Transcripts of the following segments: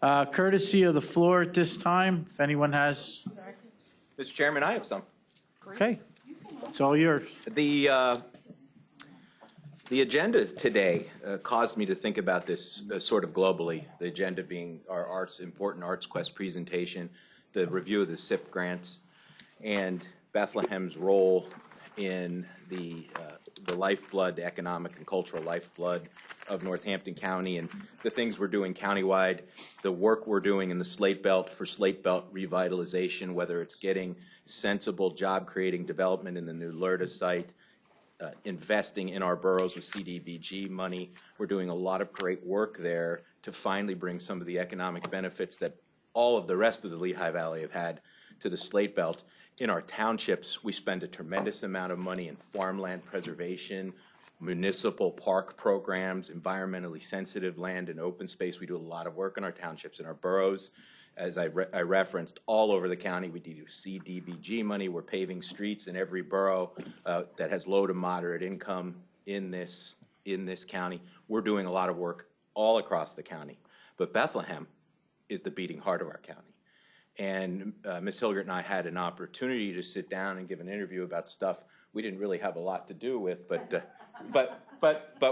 Courtesy of the floor at this time, if anyone has. Mr. Chairman, I have some. Okay, it's all yours. The agenda today caused me to think about this sort of globally, the agenda being our important Arts Quest presentation, the review of the SIP grants, and Bethlehem's role in the lifeblood, the economic and cultural lifeblood of Northampton County, and the things we're doing countywide, the work we're doing in the Slate Belt for Slate Belt revitalization, whether it's getting sensible job-creating development in the new LERTA site, investing in our boroughs with CDBG money. We're doing a lot of great work there to finally bring some of the economic benefits that all of the rest of the Lehigh Valley have had to the Slate Belt. In our townships, we spend a tremendous amount of money in farmland preservation, municipal park programs, environmentally sensitive land and open space. We do a lot of work in our townships and our boroughs. As I referenced, all over the county, we do CDBG money. We're paving streets in every borough that has low to moderate income in this county. We're doing a lot of work all across the county. But Bethlehem is the beating heart of our county. And Ms. Hilgert and I had an opportunity to sit down and give an interview about stuff we didn't really have a lot to do with, but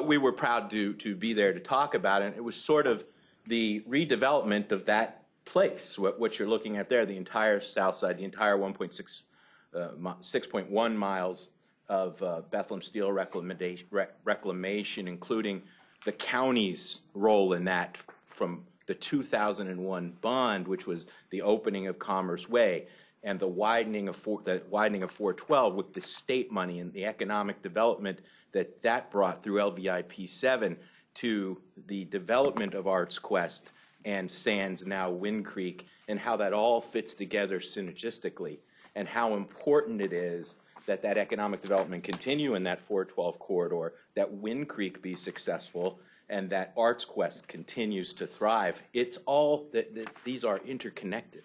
we were proud to be there to talk about it. And it was sort of the redevelopment of that place, what you're looking at there, the entire south side, the entire 6.1 miles of Bethlehem Steel reclamation, including the county's role in that from the 2001 bond, which was the opening of Commerce Way, and the widening of 412 with the state money and the economic development that brought through LVIP 7 to the development of Arts Quest and Sands, now Wind Creek, and how that all fits together synergistically, and how important it is that that economic development continue in that 412 corridor, that Wind Creek be successful, and that Arts Quest continues to thrive. It's all that these are interconnected,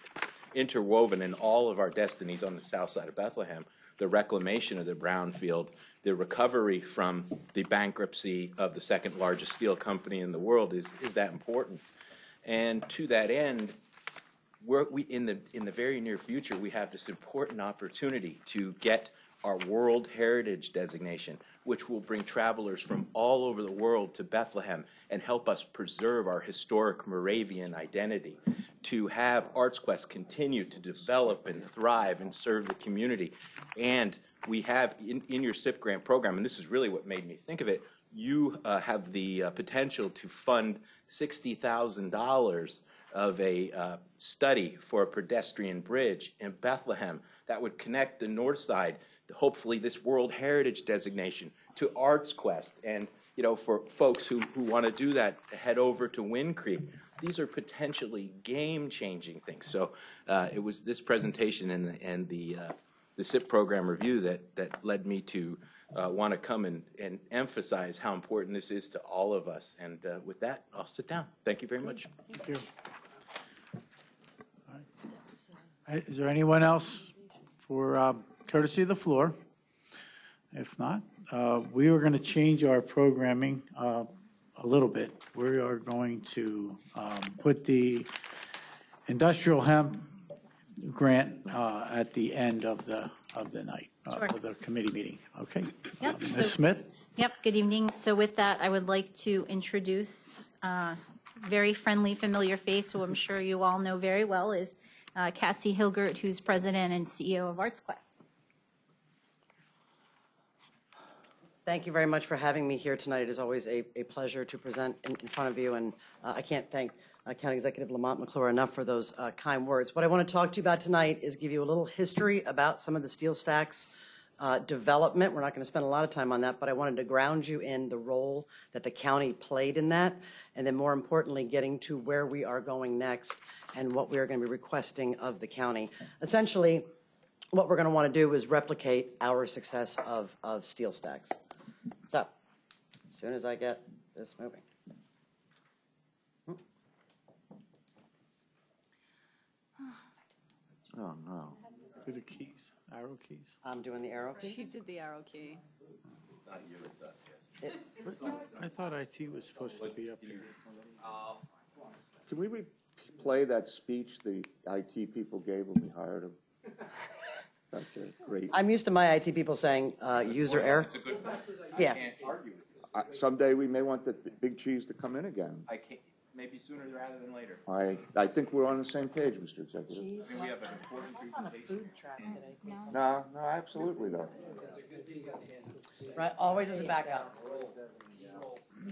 interwoven in all of our destinies on the south side of Bethlehem. The reclamation of the brownfield, the recovery from the bankruptcy of the second largest steel company in the world is that important. And to that end, in the very near future, we have this important opportunity to get our World Heritage designation, which will bring travelers from all over the world to Bethlehem and help us preserve our historic Moravian identity, to have Arts Quest continue to develop and thrive and serve the community. And we have in your SIP grant program, and this is really what made me think of it, you have the potential to fund $60,000 of a study for a pedestrian bridge in Bethlehem that would connect the north side, hopefully this World Heritage designation, to Arts Quest. And for folks who want to do that, head over to Wind Creek. These are potentially game-changing things. So it was this presentation and the SIP program review that led me to want to come and emphasize how important this is to all of us. And with that, I'll sit down. Thank you very much. Thank you. All right. Is there anyone else for courtesy of the floor? If not, we are going to change our programming a little bit. We are going to put the industrial hemp grant at the end of the night, Sure. of the committee meeting. Okay. Yep. Ms. Smith? Yep, good evening. So with that, I would like to introduce a very friendly, familiar face who I'm sure you all know very well is Cassie Hilgert, who's president and CEO of Arts Quest. Thank you very much for having me here tonight. It is always a pleasure to present in front of you, and I can't thank County Executive Lamont McClure enough for those kind words. What I want to talk to you about tonight is give you a little history about some of the steel stacks development. We're not going to spend a lot of time on that, but I wanted to ground you in the role that the county played in that, and then more importantly, getting to where we are going next and what we are going to be requesting of the county. Essentially, what we're going to want to do is replicate our success of steel stacks. So, as soon as I get this moving. Oh, no. Do the keys, arrow keys. I'm doing the arrow key. She did the arrow key. It's not you, it's us, yes. I thought IT was supposed to be up here. Can we play that speech the IT people gave when we hired him? That's great. I'm used to my IT people saying, user error. It's a good message. Yeah. I can't argue with it. Someday we may want the big cheese to come in again. I can't, maybe sooner rather than later. I think we're on the same page, Mr. Executive. I mean, we have an important presentation. No, absolutely not. Right, always as a backup.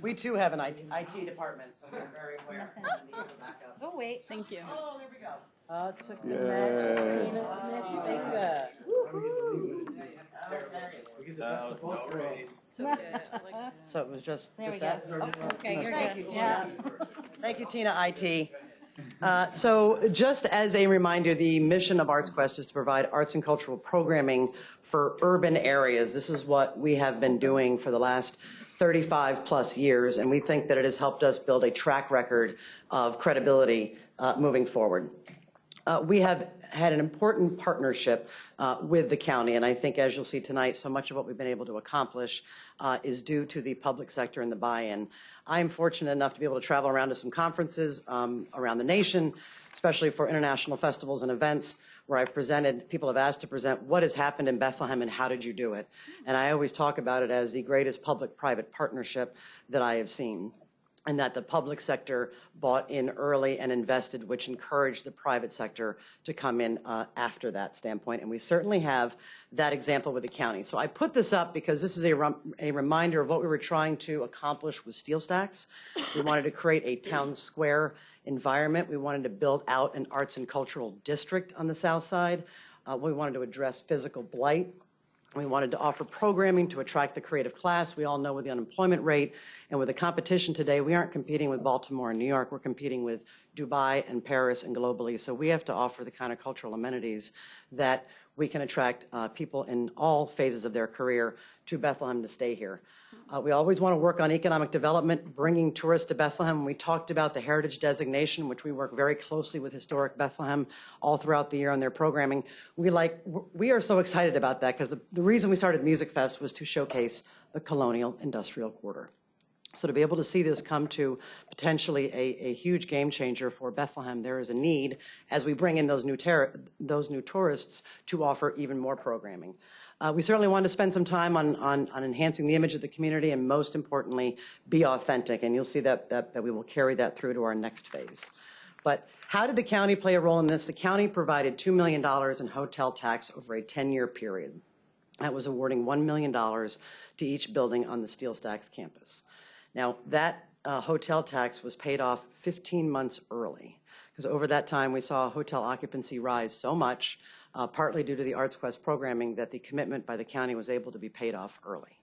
We too have an IT department, so we're very aware. of the need for backup. Oh, wait. Thank you. Oh, there we go. Oh, took the magic Tina Smith finger. No raise. It's okay. I like Tina. So it was just There we that? go. Oh, Okay, you're Thank good. you, Tina. Thank you, Tina, IT. So just as a reminder, the mission of ArtsQuest is to provide arts and cultural programming for urban areas. This is what we have been doing for the last 35 plus years, and we think that it has helped us build a track record of credibility moving forward. We have had an important partnership with the county, and I think, as you'll see tonight, so much of what we've been able to accomplish is due to the public sector and the buy-in. I am fortunate enough to be able to travel around to some conferences around the nation, especially for international festivals and events, where I've presented, people have asked to present what has happened in Bethlehem and how did you do it. And I always talk about it as the greatest public-private partnership that I have seen, and that the public sector bought in early and invested, which encouraged the private sector to come in after that standpoint. And we certainly have that example with the county. So I put this up because this is a reminder of what we were trying to accomplish with steel stacks. We wanted to create a town square environment. We wanted to build out an arts and cultural district on the south side. We wanted to address physical blight. We wanted to offer programming to attract the creative class. We all know with the unemployment rate and with the competition today, we aren't competing with Baltimore and New York. We're competing with Dubai and Paris and globally. So we have to offer the kind of cultural amenities that we can attract people in all phases of their career to Bethlehem to stay here. We always want to work on economic development, bringing tourists to Bethlehem. We talked about the heritage designation, which we work very closely with Historic Bethlehem all throughout the year on their programming. We are so excited about that because the reason we started Music Fest was to showcase the colonial industrial quarter. So to be able to see this come to potentially a huge game changer for Bethlehem, there is a need as we bring in those new tourists to offer even more programming. We certainly want to spend some time on enhancing the image of the community and, most importantly, be authentic. And you'll see that we will carry that through to our next phase. But how did the county play a role in this? The county provided $2 million in hotel tax over a 10-year period. That was awarding $1 million to each building on the Steel Stacks campus. Now, that hotel tax was paid off 15 months early, because over that time we saw hotel occupancy rise so much, partly due to the ArtsQuest programming, that the commitment by the county was able to be paid off early.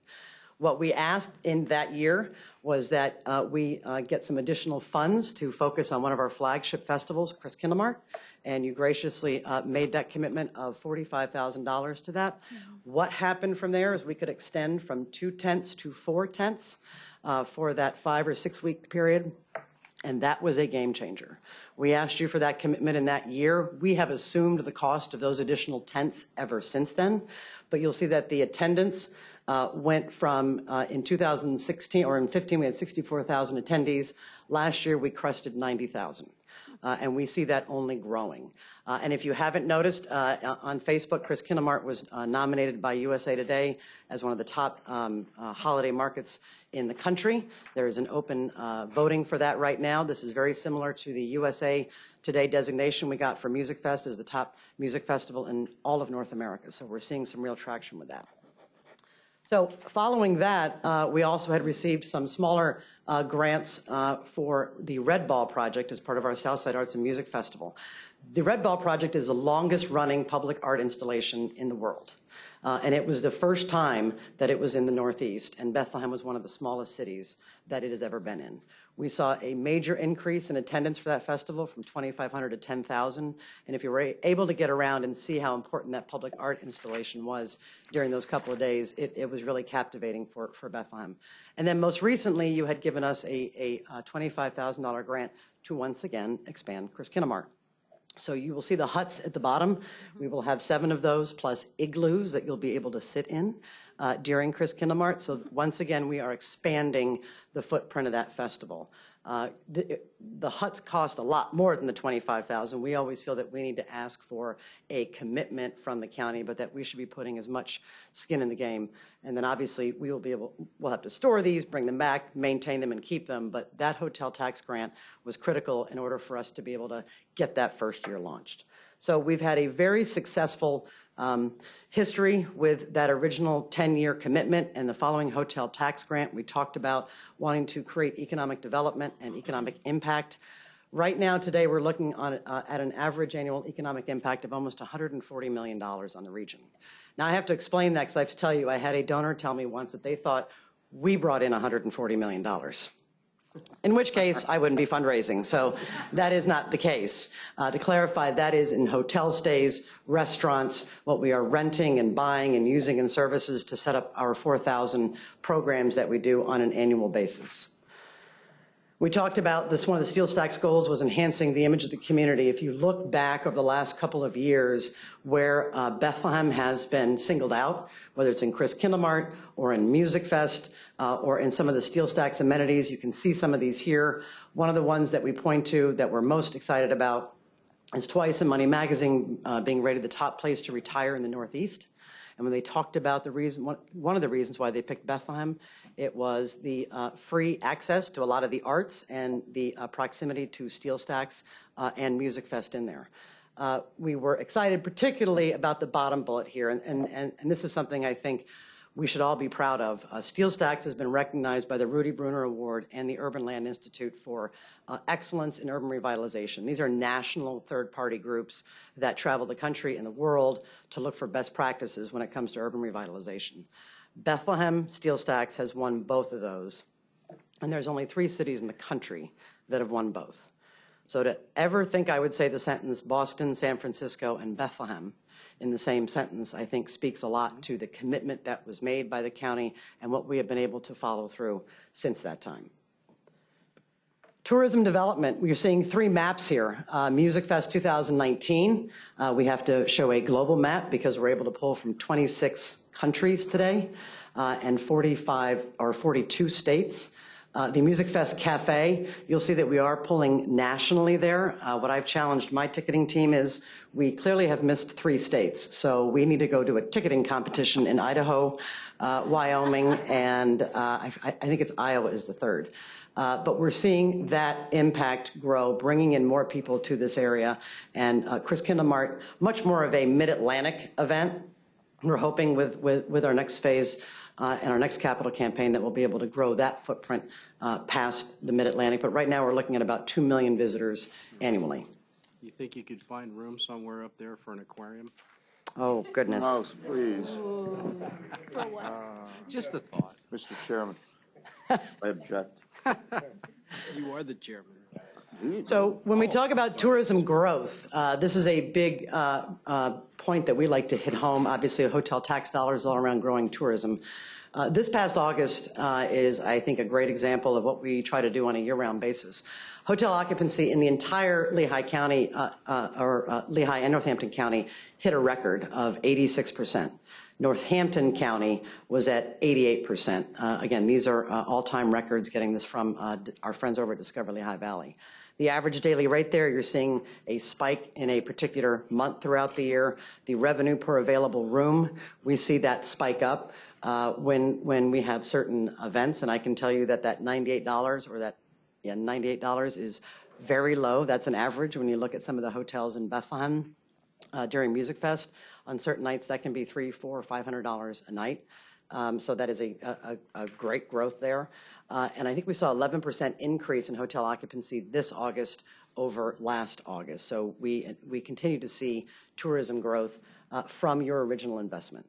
What we asked in that year was that we get some additional funds to focus on one of our flagship festivals, Chris Kindlemart, and you graciously made that commitment of $45,000 to that. What happened from there is we could extend from 2 tents to 4 tents for that 5 or 6 week period, and that was a game changer. We asked you for that commitment in that year. We have assumed the cost of those additional tents ever since then, but you'll see that the attendance went from, in 2016, or in 15, we had 64,000 attendees. Last year, we crested 90,000. And we see that only growing. And if you haven't noticed, on Facebook, Chris Kindlemart was nominated by USA Today as one of the top holiday markets in the country. There is an open voting for that right now. This is very similar to the USA Today designation we got for Music Fest as the top music festival in all of North America. So we're seeing some real traction with that. So following that, we also had received some smaller grants for the Red Ball Project as part of our Southside Arts and Music Festival. The Red Ball Project is the longest running public art installation in the world. And it was the first time that it was in the Northeast, and Bethlehem was one of the smallest cities that it has ever been in. We saw a major increase in attendance for that festival from 2,500 to 10,000. And if you were able to get around and see how important that public art installation was during those couple of days, it was really captivating for Bethlehem. And then most recently, you had given us a $25,000 grant to once again expand Chris Kindlemart. So you will see the huts at the bottom. We will have 7 of those plus igloos that you'll be able to sit in during Chris Kindlemart. So once again, we are expanding the footprint of that festival. The huts cost a lot more than the $25,000. We always feel that we need to ask for a commitment from the county, but that we should be putting as much skin in the game. And then obviously we'll have to store these, bring them back, maintain them, and keep them. But that hotel tax grant was critical in order for us to be able to get that first year launched. So we've had a very successful history with that original 10-year commitment and the following hotel tax grant. We talked about wanting to create economic development and economic impact. Right now, today, we're looking at an average annual economic impact of almost $140 million on the region. Now, I have to explain that because I have to tell you, I had a donor tell me once that they thought we brought in $140 million. In which case, I wouldn't be fundraising. So that is not the case. To clarify, that is in hotel stays, restaurants, what we are renting and buying and using in services to set up our 4,000 programs that we do on an annual basis. We talked about this, one of the Steel Stacks goals was enhancing the image of the community. If you look back over the last couple of years where Bethlehem has been singled out, whether it's in Chris Kindlemart or in Music Fest or in some of the Steel Stacks amenities, you can see some of these here. One of the ones that we point to that we're most excited about is twice in Money Magazine being rated the top place to retire in the Northeast. And when they talked about the reason, one of the reasons why they picked Bethlehem, it was the free access to a lot of the arts and the proximity to Steel Stacks and Music Fest in there. We were excited particularly about the bottom bullet here, and this is something I think we should all be proud of. Steel Stacks has been recognized by the Rudy Bruner Award and the Urban Land Institute for excellence in urban revitalization. These are national third-party groups that travel the country and the world to look for best practices when it comes to urban revitalization. Bethlehem Steel Stacks has won both of those, and there's only 3 cities in the country that have won both. So to ever think I would say the sentence Boston, San Francisco, and Bethlehem in the same sentence, I think speaks a lot to the commitment that was made by the county and what we have been able to follow through since that time. Tourism development, we're seeing 3 maps here. Music Fest 2019, we have to show a global map because we're able to pull from 26 countries today and 45 or 42 states. The Music Fest Cafe, you'll see that we are pulling nationally there. What I've challenged my ticketing team is we clearly have missed 3 states. So we need to go to a ticketing competition in Idaho, Wyoming, and I think it's Iowa is the 3rd. But we're seeing that impact grow, bringing in more people to this area. And Chris Kindlemart, much more of a mid-Atlantic event. We're hoping with our next phase and our next capital campaign that we'll be able to grow that footprint past the mid-Atlantic. But right now we're looking at about 2 million visitors annually. You think you could find room somewhere up there for an aquarium? Oh, goodness. House, please. Just a thought. Mr. Chairman, I object. You are the chairman. So when we talk about tourism growth, this is a big point that we like to hit home. Obviously, hotel tax dollars all around growing tourism. This past August is, I think, a great example of what we try to do on a year-round basis. Hotel occupancy in the entire Lehigh County, Lehigh and Northampton County, hit a record of 86%. Northampton County was at 88%. Again, these are all-time records, getting this from our friends over at Discover Lehigh Valley. The average daily rate there, you're seeing a spike in a particular month throughout the year. The revenue per available room, we see that spike up when we have certain events, and I can tell you that that $98 or that, yeah, $98 is very low. That's an average when you look at some of the hotels in Bethlehem during Music Fest. On certain nights, that can be $300, $400, $500 a night. So that is a great growth there. And I think we saw 11% increase in hotel occupancy this August over last August. So we continue to see tourism growth from your original investment.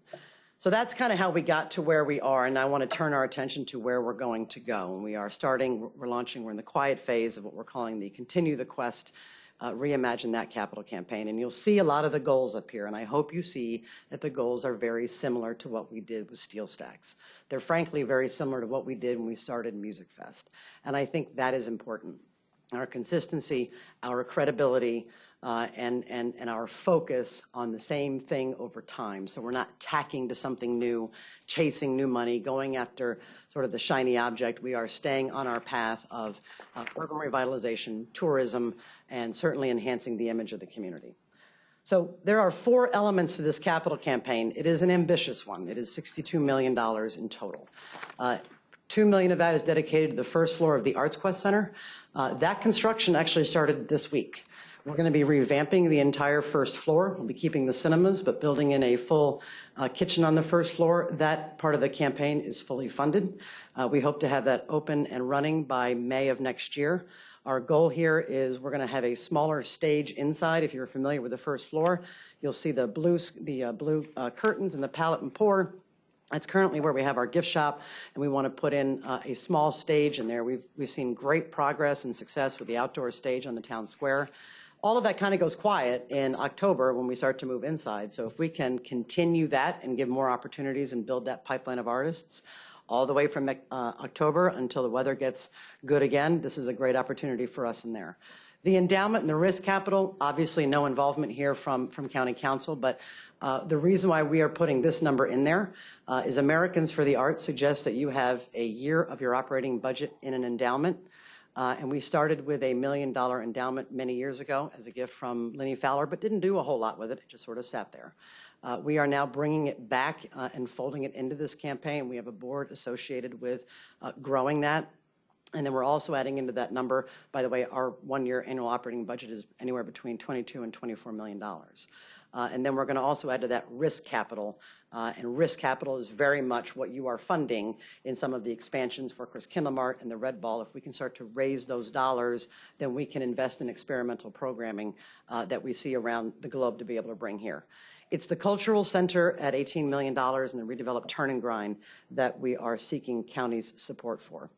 So that's kind of how we got to where we are, and I want to turn our attention to where we're going to go. And we're launching, we're in the quiet phase of what we're calling the Continue the Quest, Reimagine That capital campaign. And you'll see a lot of the goals up here, and I hope you see that the goals are very similar to what we did with Steel Stacks. They're frankly very similar to what we did when we started Music Fest, and I think that is important. our consistency, our credibility, and our focus on the same thing over time. So we're not tacking to something new, chasing new money, going after sort of the shiny object. We are staying on our path of urban revitalization, tourism, and certainly enhancing the image of the community. So there are 4 elements to this capital campaign. It is an ambitious one. It is $62 million in total. $2 million of that is dedicated to the first floor of the Arts Quest Center. That construction actually started this week. We're going to be revamping the entire first floor. We'll be keeping the cinemas, but building in a full kitchen on the first floor. That part of the campaign is fully funded. We hope to have that open and running by May of next year. Our goal here is we're going to have a smaller stage inside. If you're familiar with the first floor, you'll see the blue curtains and the palette and pour. That's currently where we have our gift shop, and we want to put in a small stage in there. We've seen great progress and success with the outdoor stage on the town square. All of that kind of goes quiet in October when we start to move inside. So if we can continue that and give more opportunities and build that pipeline of artists all the way from October until the weather gets good again, this is a great opportunity for us in there. The endowment and the risk capital, obviously no involvement here from County Council, but the reason why we are putting this number in there is Americans for the Arts suggests that you have a year of your operating budget in an endowment. And we started with a $1 million endowment many years ago as a gift from Linnie Fowler, but didn't do a whole lot with it. It just sort of sat there. We are now bringing it back and folding it into this campaign. We have a board associated with growing that. And then we're also adding into that number, by the way, our one-year annual operating budget is anywhere between $22 and $24 million. And then we're going to also add to that risk capital. And risk capital is very much what you are funding in some of the expansions for Chris Kindlemart and the Red Ball. If we can start to raise those dollars, then we can invest in experimental programming that we see around the globe to be able to bring here. It's the cultural center at $18 million and the redeveloped Turn and Grind that we are seeking county's support for.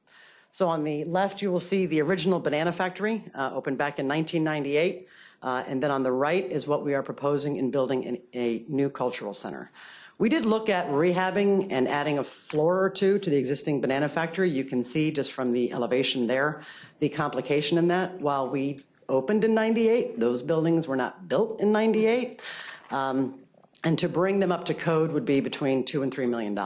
So on the left, you will see the original Banana Factory, opened back in 1998. And then on the right is what we are proposing in building a new cultural center. We did look at rehabbing and adding a floor or two to the existing Banana Factory. You can see just from the elevation there, the complication in that. While we opened in 98, those buildings were not built in 98. And to bring them up to code would be between $2 and $3 million.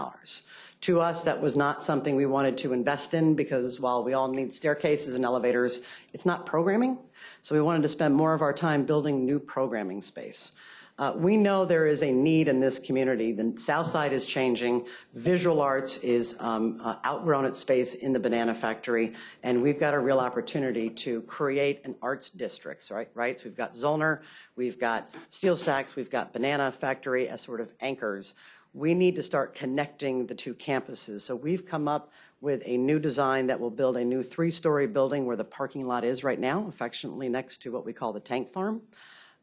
To us, that was not something we wanted to invest in because while we all need staircases and elevators, it's not programming. So we wanted to spend more of our time building new programming space. We know there is a need in this community. The South Side is changing. Visual arts is outgrown its space in the Banana Factory, and we've got a real opportunity to create an arts district, right? So we've got Zollner, we've got Steel Stacks, we've got Banana Factory as sort of anchors. We need to start connecting the two campuses. So we've come up with a new design that will build a new 3-story building where the parking lot is right now, affectionately next to what we call the tank farm.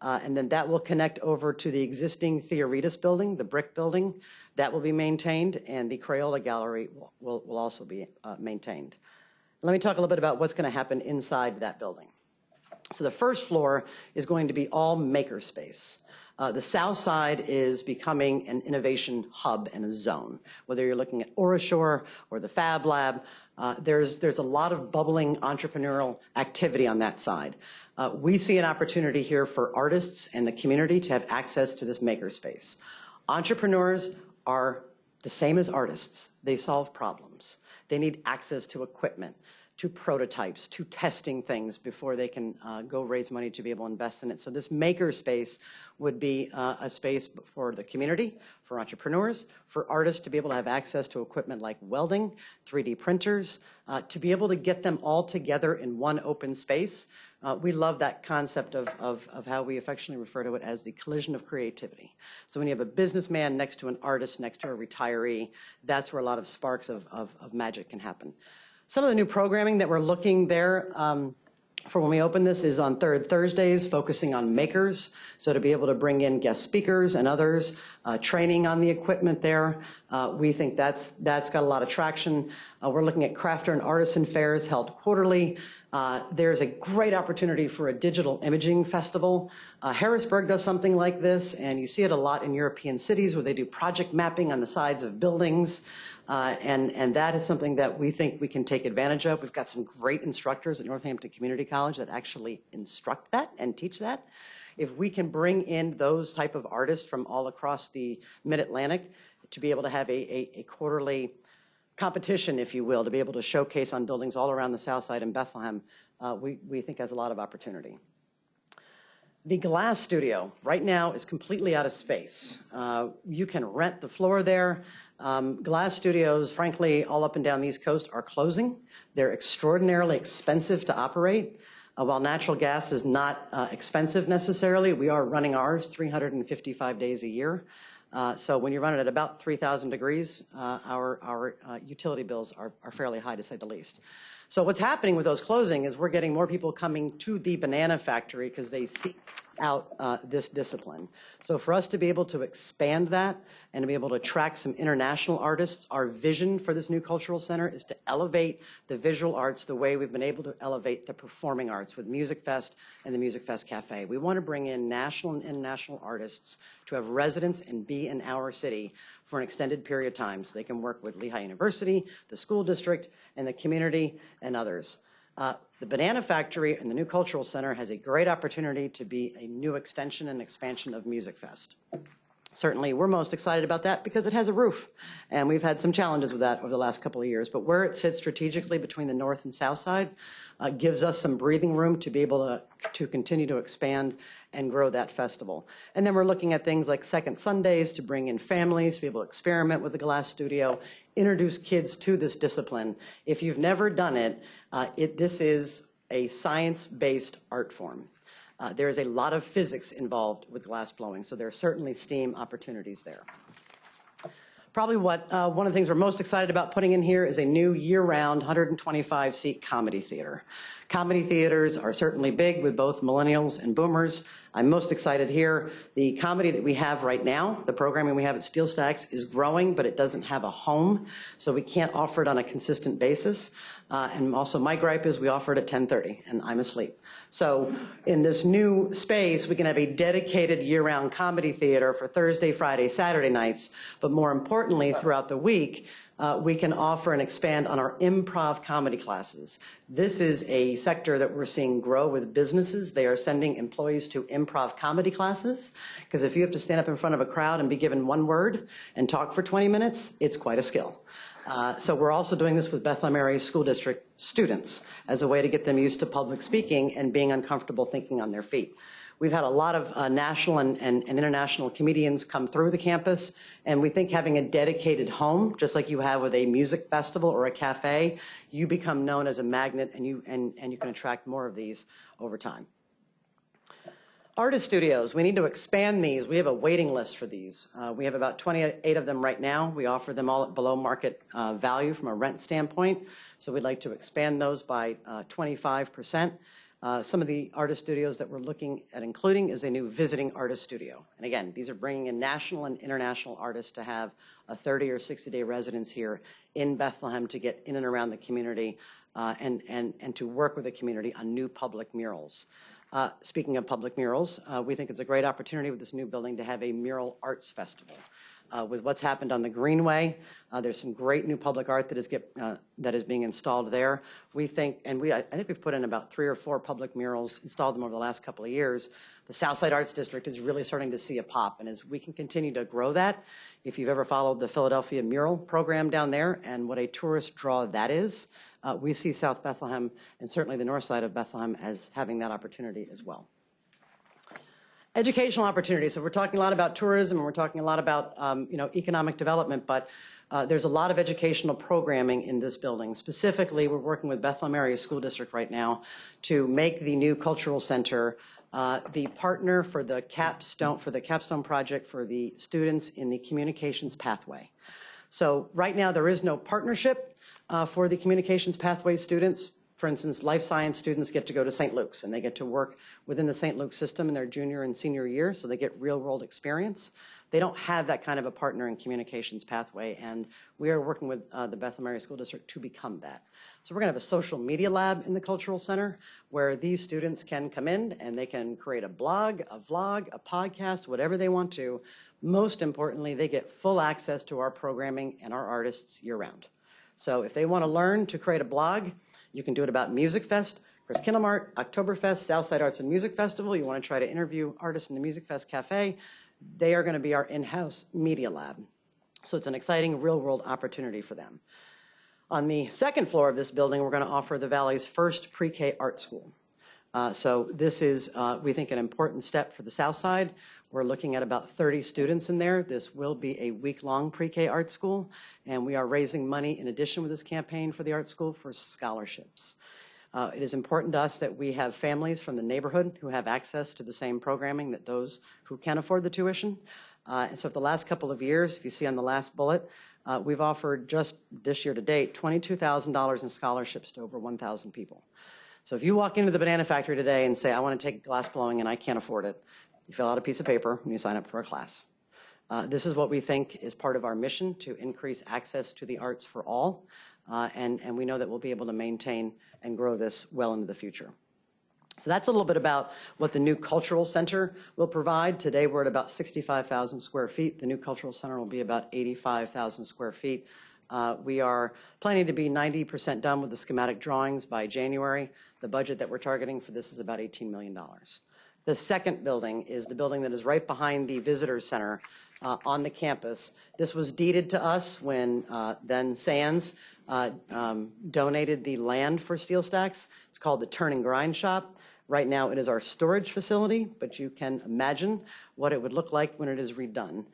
And then that will connect over to the existing Theoritas building, the brick building. That will be maintained, and the Crayola Gallery will also be maintained. Let me talk a little bit about what's going to happen inside that building. So the first floor is going to be all makerspace. The South Side is becoming an innovation hub and a zone. Whether you're looking at Orashore or the Fab Lab, there's a lot of bubbling entrepreneurial activity on that side. We see an opportunity here for artists and the community to have access to this makerspace. Entrepreneurs are the same as artists. They solve problems. They need access to equipment, to prototypes, to testing things before they can go raise money to be able to invest in it. So this maker space would be a space for the community, for entrepreneurs, for artists to be able to have access to equipment like welding, 3D printers, to be able to get them all together in one open space. We love that concept of how we affectionately refer to it as the collision of creativity. So when you have a businessman next to an artist, next to a retiree, that's where a lot of sparks of magic can happen. Some of the new programming that we're looking there for when we open this is on third Thursdays, focusing on makers. So to be able to bring in guest speakers and others, training on the equipment there, we think that's got a lot of traction. We're looking at crafter and artisan fairs held quarterly. There's a great opportunity for a digital imaging festival. Harrisburg does something like this, and you see it a lot in European cities where they do project mapping on the sides of buildings. And that is something that we think we can take advantage of. We've got some great instructors at Northampton Community College that actually instruct that and teach that. If we can bring in those type of artists from all across the Mid-Atlantic to be able to have a quarterly competition, if you will, to be able to showcase on buildings all around the South Side and Bethlehem, we think has a lot of opportunity. The Glass Studio right now is completely out of space. You can rent the floor there. Glass studios, frankly, all up and down the East Coast are closing. They're extraordinarily expensive to operate. While natural gas is not expensive necessarily, we are running ours 355 days a year. So when you run it at about 3,000 degrees, our utility bills are fairly high, to say the least. So what's happening with those closing is we're getting more people coming to the banana factory because they seek out this discipline. So for us to be able to expand that and to be able to attract some international artists, our vision for this new cultural center is to elevate the visual arts the way we've been able to elevate the performing arts with Music Fest and the Music Fest Cafe. We want to bring in national and international artists to have residence and be in our city for an extended period of time so they can work with Lehigh University, the school district, and the community and others. The Banana Factory and the new Cultural Center has a great opportunity to be a new extension and expansion of Music Fest. Certainly, we're most excited about that because it has a roof, and we've had some challenges with that over the last couple of years. But where it sits strategically between the north and south side gives us some breathing room to be able to continue to expand and grow that festival. And then we're looking at things like second Sundays to bring in families, to be able to experiment with the Glass Studio, introduce kids to this discipline. If you've never done it, this is a science-based art form. There is a lot of physics involved with glass blowing, so there are certainly STEAM opportunities there. Probably one of the things we're most excited about putting in here is a new year-round 125-seat comedy theater. Comedy theaters are certainly big with both millennials and boomers. I'm most excited here. The comedy that we have right now, the programming we have at Steel Stacks, is growing, but it doesn't have a home, so we can't offer it on a consistent basis. And also my gripe is we offer it at 10:30, and I'm asleep. So in this new space, we can have a dedicated year-round comedy theater for Thursday, Friday, Saturday nights, but more importantly, throughout the week, we can offer and expand on our improv comedy classes. This is a sector that we're seeing grow with businesses. They are sending employees to improv comedy classes, because if you have to stand up in front of a crowd and be given one word and talk for 20 minutes, it's quite a skill. So we're also doing this with Bethlehem Area School District students as a way to get them used to public speaking and being uncomfortable thinking on their feet. We've had a lot of national and international comedians come through the campus, and we think having a dedicated home, just like you have with a music festival or a cafe, you become known as a magnet, and you can attract more of these over time. Artist studios, we need to expand these. We have a waiting list for these. We have about 28 of them right now. We offer them all at below market value from a rent standpoint, so we'd like to expand those by 25%. Some of the artist studios that we're looking at including is a new visiting artist studio. And again, these are bringing in national and international artists to have a 30 or 60-day residence here in Bethlehem to get in and around the community and to work with the community on new public murals. Speaking of public murals, we think it's a great opportunity with this new building to have a mural arts festival. With what's happened on the Greenway, there's some great new public art that is being installed there. We think, and I think we've put in about 3 or 4 public murals, installed them over the last couple of years. The Southside Arts District is really starting to see a pop, and as we can continue to grow that, if you've ever followed the Philadelphia mural program down there and what a tourist draw that is, we see South Bethlehem and certainly the north side of Bethlehem as having that opportunity as well. Educational opportunities. So we're talking a lot about tourism, and we're talking a lot about economic development, but there's a lot of educational programming in this building. Specifically, we're working with Bethlehem Area School District right now to make the new cultural center the partner for the capstone project for the students in the communications pathway. So right now there is no partnership for the communications pathway students. For instance, life science students get to go to St. Luke's, and they get to work within the St. Luke's system in their junior and senior year, so they get real-world experience. They don't have that kind of a partner in communications pathway, and we are working with the Bethlehem Area School District to become that. So we're going to have a social media lab in the Cultural Center where these students can come in and they can create a blog, a vlog, a podcast, whatever they want to. Most importantly, they get full access to our programming and our artists year-round. So if they want to learn to create a blog, you can do it about Music Fest, Chris Kinlemart, Oktoberfest, Southside Arts and Music Festival. You want to try to interview artists in the Music Fest Cafe, they are going to be our in-house media lab. So it's an exciting real-world opportunity for them. On the second floor of this building, we're going to offer the Valley's first pre-K art school. So this is, we think, an important step for the South Side. We're looking at about 30 students in there. This will be a week-long pre-K art school, and we are raising money in addition with this campaign for the art school for scholarships. It is important to us that we have families from the neighborhood who have access to the same programming that those who can afford the tuition. And so for the last couple of years, if you see on the last bullet, we've offered just this year to date $22,000 in scholarships to over 1,000 people. So if you walk into the banana factory today and say, I want to take glass blowing and I can't afford it, you fill out a piece of paper and you sign up for a class. This is what we think is part of our mission to increase access to the arts for all. And we know that we'll be able to maintain and grow this well into the future. So that's a little bit about what the new cultural center will provide. Today we're at about 65,000 square feet. The new cultural center will be about 85,000 square feet. We are planning to be 90% done with the schematic drawings by January. The budget that we're targeting for this is about $18 million. The second building is the building that is right behind the visitor center on the campus. This was deeded to us when then Sands donated the land for steel stacks. It's called the Turn and Grind Shop. Right now it is our storage facility, but you can imagine what it would look like when it is redone.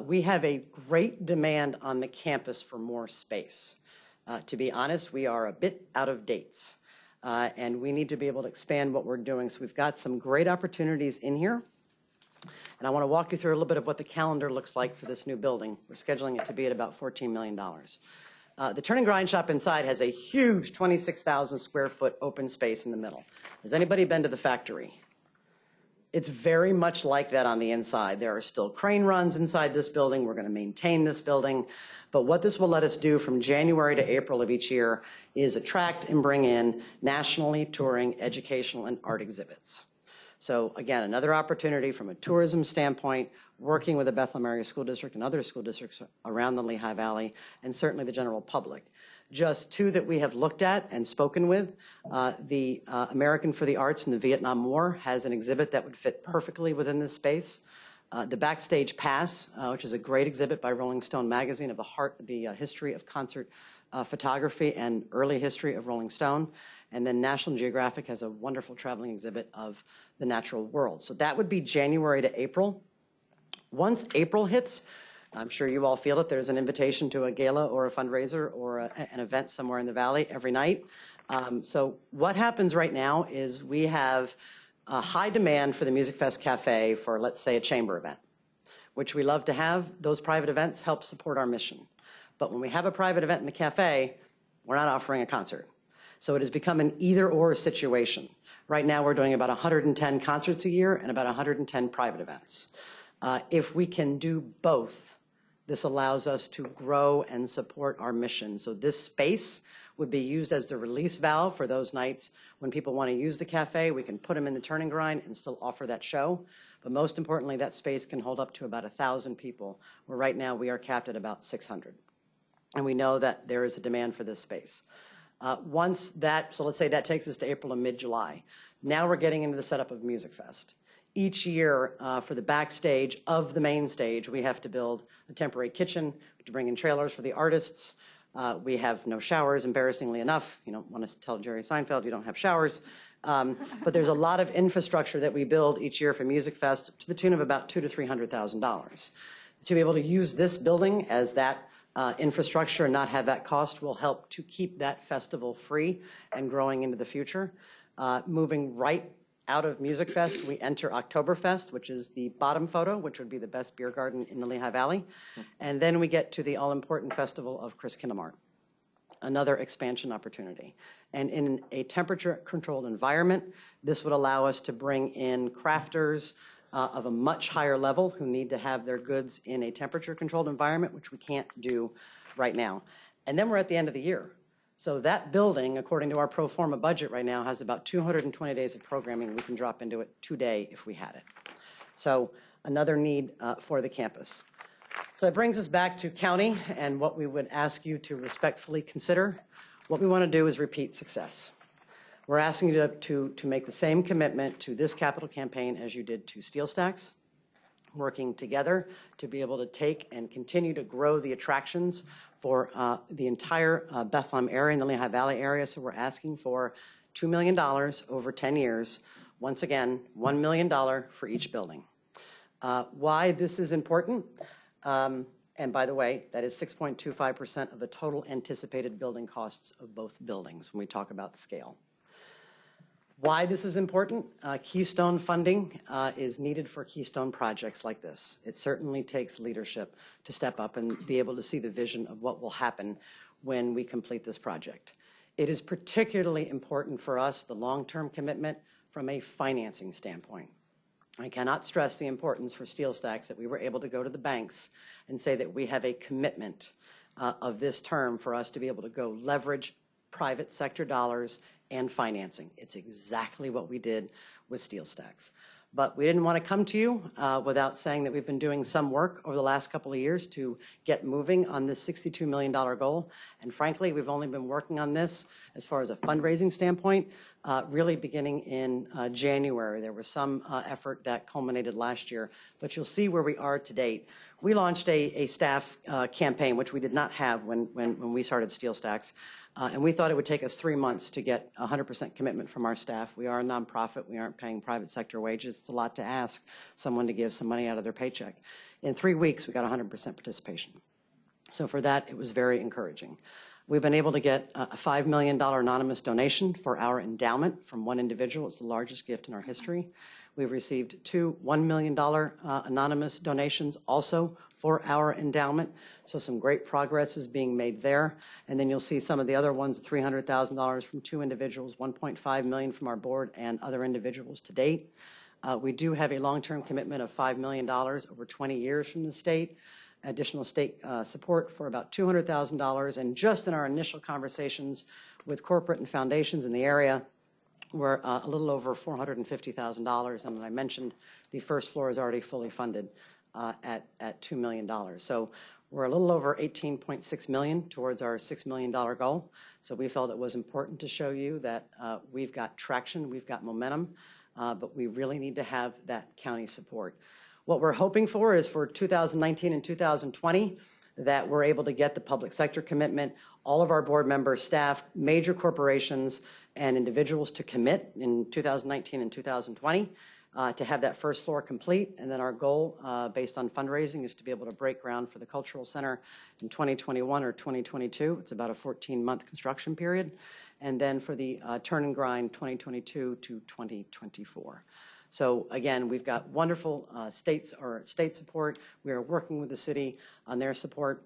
We have a great demand on the campus for more space. To be honest, we are a bit out of dates, and we need to be able to expand what we're doing. So we've got some great opportunities in here. And I want to walk you through a little bit of what the calendar looks like for this new building. We're scheduling it to be at about $14 million. The Turn and Grind Shop inside has a huge 26,000 square foot open space in the middle. Has anybody been to the factory? It's very much like that on the inside. There are still crane runs inside this building. We're going to maintain this building. But what this will let us do from January to April of each year is attract and bring in nationally touring educational and art exhibits. So again, another opportunity from a tourism standpoint, working with the Bethlehem Area School District and other school districts around the Lehigh Valley, and certainly the general public. Just two that we have looked at and spoken with. The American for the Arts in the Vietnam War has an exhibit that would fit perfectly within this space. The Backstage Pass, which is a great exhibit by Rolling Stone magazine of the history of concert photography and early history of Rolling Stone. And then National Geographic has a wonderful traveling exhibit of the natural world. So that would be January to April. Once April hits, I'm sure you all feel it, there's an invitation to a gala or a fundraiser or an event somewhere in the Valley every night. So what happens right now is we have a high demand for the Music Fest Cafe for, let's say, a chamber event, which we love to have. Those private events help support our mission. But when we have a private event in the cafe, we're not offering a concert. So it has become an either-or situation. Right now we're doing about 110 concerts a year and about 110 private events. If we can do both, this allows us to grow and support our mission. So this space would be used as the release valve for those nights when people want to use the cafe. We can put them in the Turn and Grind and still offer that show. But most importantly, that space can hold up to about 1,000 people, where right now we are capped at about 600. And we know that there is a demand for this space. Once that, so let's say that takes us to April and mid-July. Now we're getting into the setup of Music Fest. Each year, for the backstage of the main stage, we have to build a temporary kitchen. We have to bring in trailers for the artists. We have no showers, embarrassingly enough. You don't want to tell Jerry Seinfeld you don't have showers. But there's a lot of infrastructure that we build each year for Music Fest to the tune of about $200,000 to $300,000. To be able to use this building as that infrastructure and not have that cost will help to keep that festival free and growing into the future. Moving right out of Music Fest, we enter Oktoberfest, which is the bottom photo, which would be the best beer garden in the Lehigh Valley. And then we get to the all-important festival of Chris Kinlemart. another expansion opportunity. And in a temperature-controlled environment, this would allow us to bring in crafters of a much higher level who need to have their goods in a temperature-controlled environment, which we can't do right now. And then we're at the end of the year. So that building, according to our pro forma budget right now, has about 220 days of programming. We can drop into it today if we had it. So another need for the campus. So that brings us back to county and what we would ask you to respectfully consider. What we want to do is repeat success. We're asking you to make the same commitment to this capital campaign as you did to Steel Stacks, working together to be able to take and continue to grow the attractions for the entire Bethlehem area and the Lehigh Valley area. So we're asking for $2 million over 10 years. Once again, $1 million for each building. Why this is important, and by the way, that is 6.25% of the total anticipated building costs of both buildings when we talk about scale. Why this is important, Keystone funding is needed for Keystone projects like this. It certainly takes leadership to step up and be able to see the vision of what will happen when we complete this project. It is particularly important for us, the long-term commitment from a financing standpoint. I cannot stress the importance for Steel Stacks that we were able to go to the banks and say that we have a commitment of this term for us to be able to go leverage private sector dollars and financing. It's exactly what we did with Steel Stacks. But we didn't want to come to you without saying that we've been doing some work over the last couple of years to get moving on this $62 million goal. And frankly, we've only been working on this as far as a fundraising standpoint, really beginning in January. There was some effort that culminated last year, but you'll see where we are to date. We launched a staff campaign, which we did not have when we started Steel Stacks. And we thought it would take us 3 months to get 100% commitment from our staff. We are a nonprofit. We aren't paying private sector wages. It's a lot to ask someone to give some money out of their paycheck. In 3 weeks, we got 100% participation. So for that, it was very encouraging. We've been able to get a $5 million anonymous donation for our endowment from one individual. It's the largest gift in our history. We've received 2 $1 million anonymous donations also for our endowment. So some great progress is being made there. And then you'll see some of the other ones, $300,000 from 2 individuals, $1.5 million from our board and other individuals to date. We do have a long-term commitment of $5 million over 20 years from the state. Additional state support for about $200,000. And just in our initial conversations with corporate and foundations in the area, we're a little over $450,000. And I mentioned the first floor is already fully funded at $2 million. So we're a little over $18.6 million towards our $6 million goal. So we felt it was important to show you that we've got traction, we've got momentum, but we really need to have that county support. What we're hoping for is for 2019 and 2020 that we're able to get the public sector commitment, all of our board members, staff, major corporations, and individuals to commit in 2019 and 2020 to have that first floor complete. And then our goal, based on fundraising, is to be able to break ground for the Cultural Center in 2021 or 2022. It's about a 14-month construction period. And then for the Turn and Grind 2022 to 2024. So again, we've got wonderful state support. We are working with the city on their support.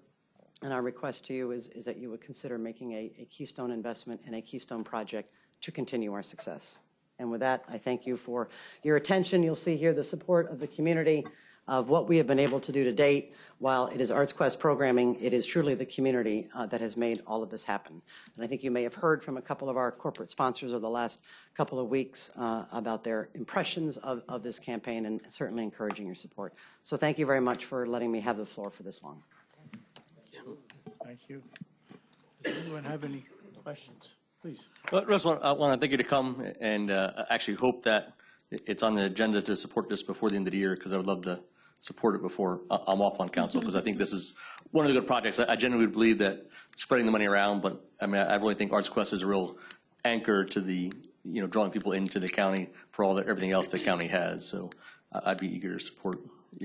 And our request to you is that you would consider making a Keystone investment and a Keystone project to continue our success. And with that, I thank you for your attention. You'll see here the support of the community of what we have been able to do to date. While it is ArtsQuest programming, it is truly the community that has made all of this happen. And I think you may have heard from a couple of our corporate sponsors over the last couple of weeks about their impressions of this campaign and certainly encouraging your support. So thank you very much for letting me have the floor for this long. Thank you. Does anyone have any questions? Please. Well, Russ, I want to thank you to come and actually hope that it's on the agenda to support this before the end of the year, because I would love to support it before I'm off on council, because I think this is one of the good projects. I genuinely believe that spreading the money around, but I mean, I really think ArtsQuest is a real anchor to the, drawing people into the county for everything else the county has. So I'd be eager to support.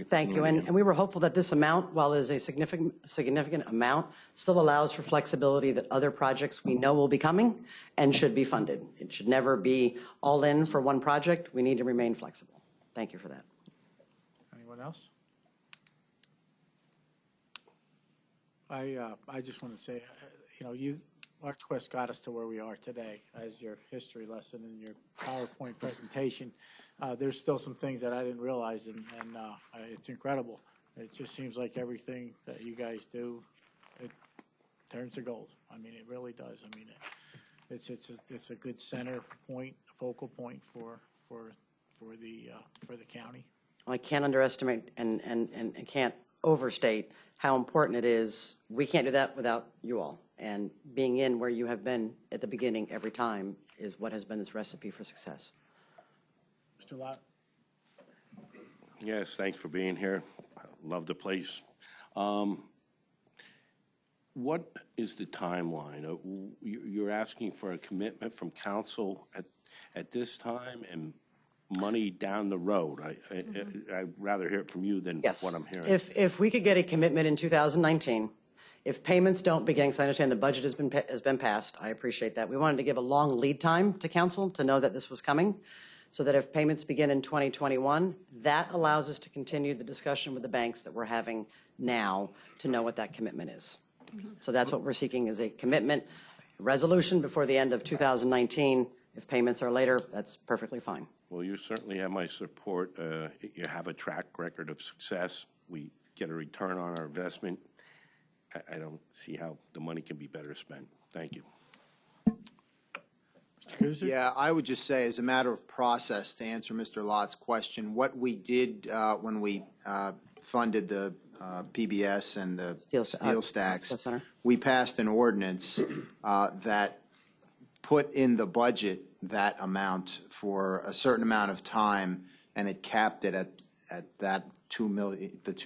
Thank you. And we were hopeful that this amount, while it is a significant amount, still allows for flexibility that other projects we know will be coming and should be funded. It should never be all in for one project. We need to remain flexible. Thank you for that. Anyone else? I just want to say, ArtsQuest got us to where we are today, as your history lesson and your PowerPoint presentation. There's still some things that I didn't realize, and it's incredible. It just seems like everything that you guys do, it turns to gold. I mean, it really does. I mean, it's a good center point, focal point for the county. I can't underestimate and can't overstate how important it is. We can't do that without you all. And being in where you have been at the beginning every time is what has been this recipe for success. Mr. Lott? Yes, thanks for being here. I love the place. What is the timeline? You're asking for a commitment from council at this time and money down the road. I'd rather hear it from you than Yes. what I'm hearing. If we could get a commitment in 2019, if payments don't begin, because I understand the budget has been passed, I appreciate that. We wanted to give a long lead time to council to know that this was coming, so that if payments begin in 2021, that allows us to continue the discussion with the banks that we're having now to know what that commitment is. So that's what we're seeking, is a commitment resolution before the end of 2019. If payments are later, that's perfectly fine. Well, you certainly have my support. You have a track record of success. We get a return on our investment. I don't see how the money can be better spent. Thank you. Mr. Kuzic? Yeah, I would just say, as a matter of process, to answer Mr. Lott's question, what we did when we funded the PBS and the steel stacks, we passed an ordinance that put in the budget that amount for a certain amount of time, and it capped it at that $2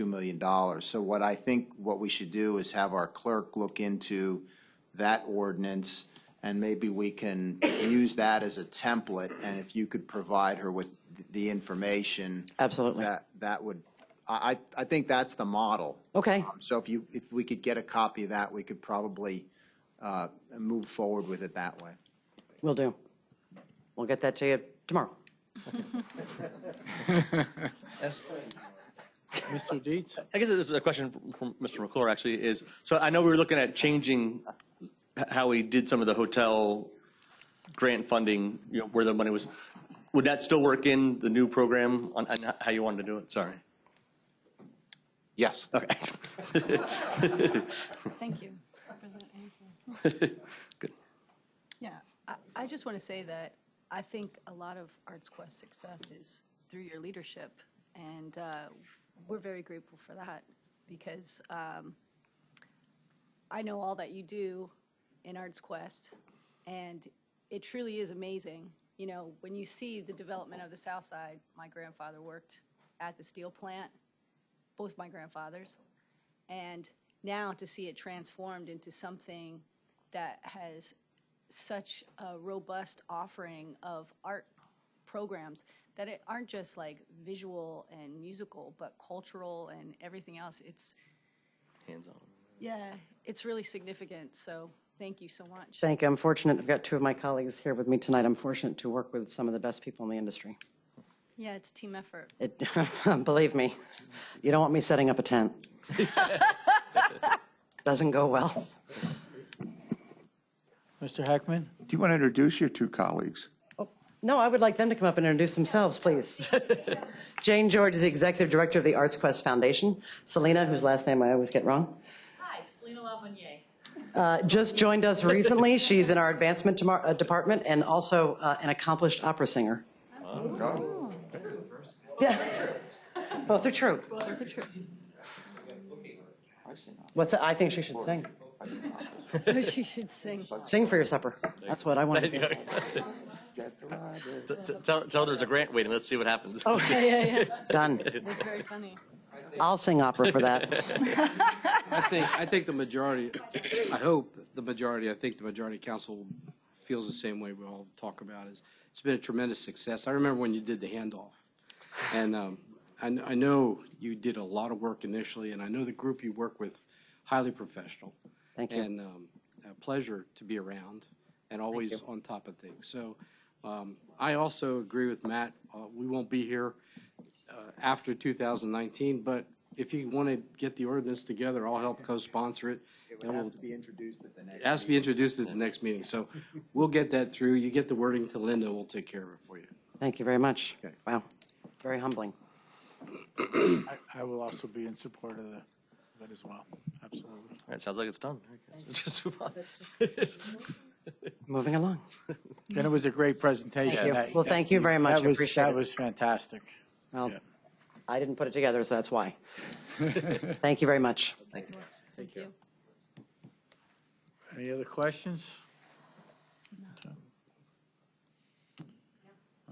million. So what we should do is have our clerk look into that ordinance, and maybe we can use that as a template. And if you could provide her with the information, Absolutely. that would. I think that's the model. Okay. So if we could get a copy of that, we could probably move forward with it that way. Will do. We'll get that to you tomorrow. Mr. Dietz? I guess this is a question from Mr. McClure, actually, is, so I know we were looking at changing how we did some of the hotel grant funding, where the money was. Would that still work in the new program on how you wanted to do it? Sorry. Yes. Okay. Thank you for that answer. Good. Yeah, I just want to say that I think a lot of ArtsQuest success is through your leadership, and we're very grateful for that, because I know all that you do in ArtsQuest, and it truly is amazing. You know, when you see the development of the South Side, my grandfather worked at the steel plant, both my grandfathers, and now to see it transformed into something that has such a robust offering of art programs that it aren't just like visual and musical, but cultural and everything else. It's Hands-on. Yeah, it's really significant. So thank you so much. Thank you. I'm fortunate. I've got two of my colleagues here with me tonight. I'm fortunate to work with some of the best people in the industry. Yeah, it's a team effort. Believe me, you don't want me setting up a tent. Doesn't go well. Mr. Heckman? Do you want to introduce your two colleagues? Oh, no, I would like them to come up and introduce themselves, please. Jane George is the Executive Director of the ArtsQuest Foundation. Selena, whose last name I always get wrong. Hi, Selena Lavonier. Just joined us recently. She's in our advancement department and also an accomplished opera singer. Oh. Yeah, both are true. Both are true. What's that? I think she should sing. She should sing. Sing for your supper. That's what I want to do. Tell her there's a grant waiting. Let's see what happens. Oh, Yeah. done. That's very funny. I'll sing opera for that. I think the majority, I think the majority council feels the same way we all talk about it. It's been a tremendous success. I remember when you did the handoff. And I know you did a lot of work initially, and I know the group you work with, highly professional. Thank you. And a pleasure to be around and always on top of things. So I also agree with Matt. We won't be here after 2019, but if you want to get the ordinance together, I'll help co-sponsor it. It'll have to be introduced at the next. It has to be introduced at the next meeting, so we'll get that through. You get the wording to Linda, and we'll take care of it for you. Thank you very much. Okay. Wow, very humbling. I will also be in support of that as well, absolutely. All right, sounds like it's done. Just move on. Moving along. And it was a great presentation. Thank you. That- Well, thank you very much. That I was, appreciate that it. was fantastic. Well, Yeah. I didn't put it together, so that's why. Thank you very much. Thank you. Thank you. Any other questions?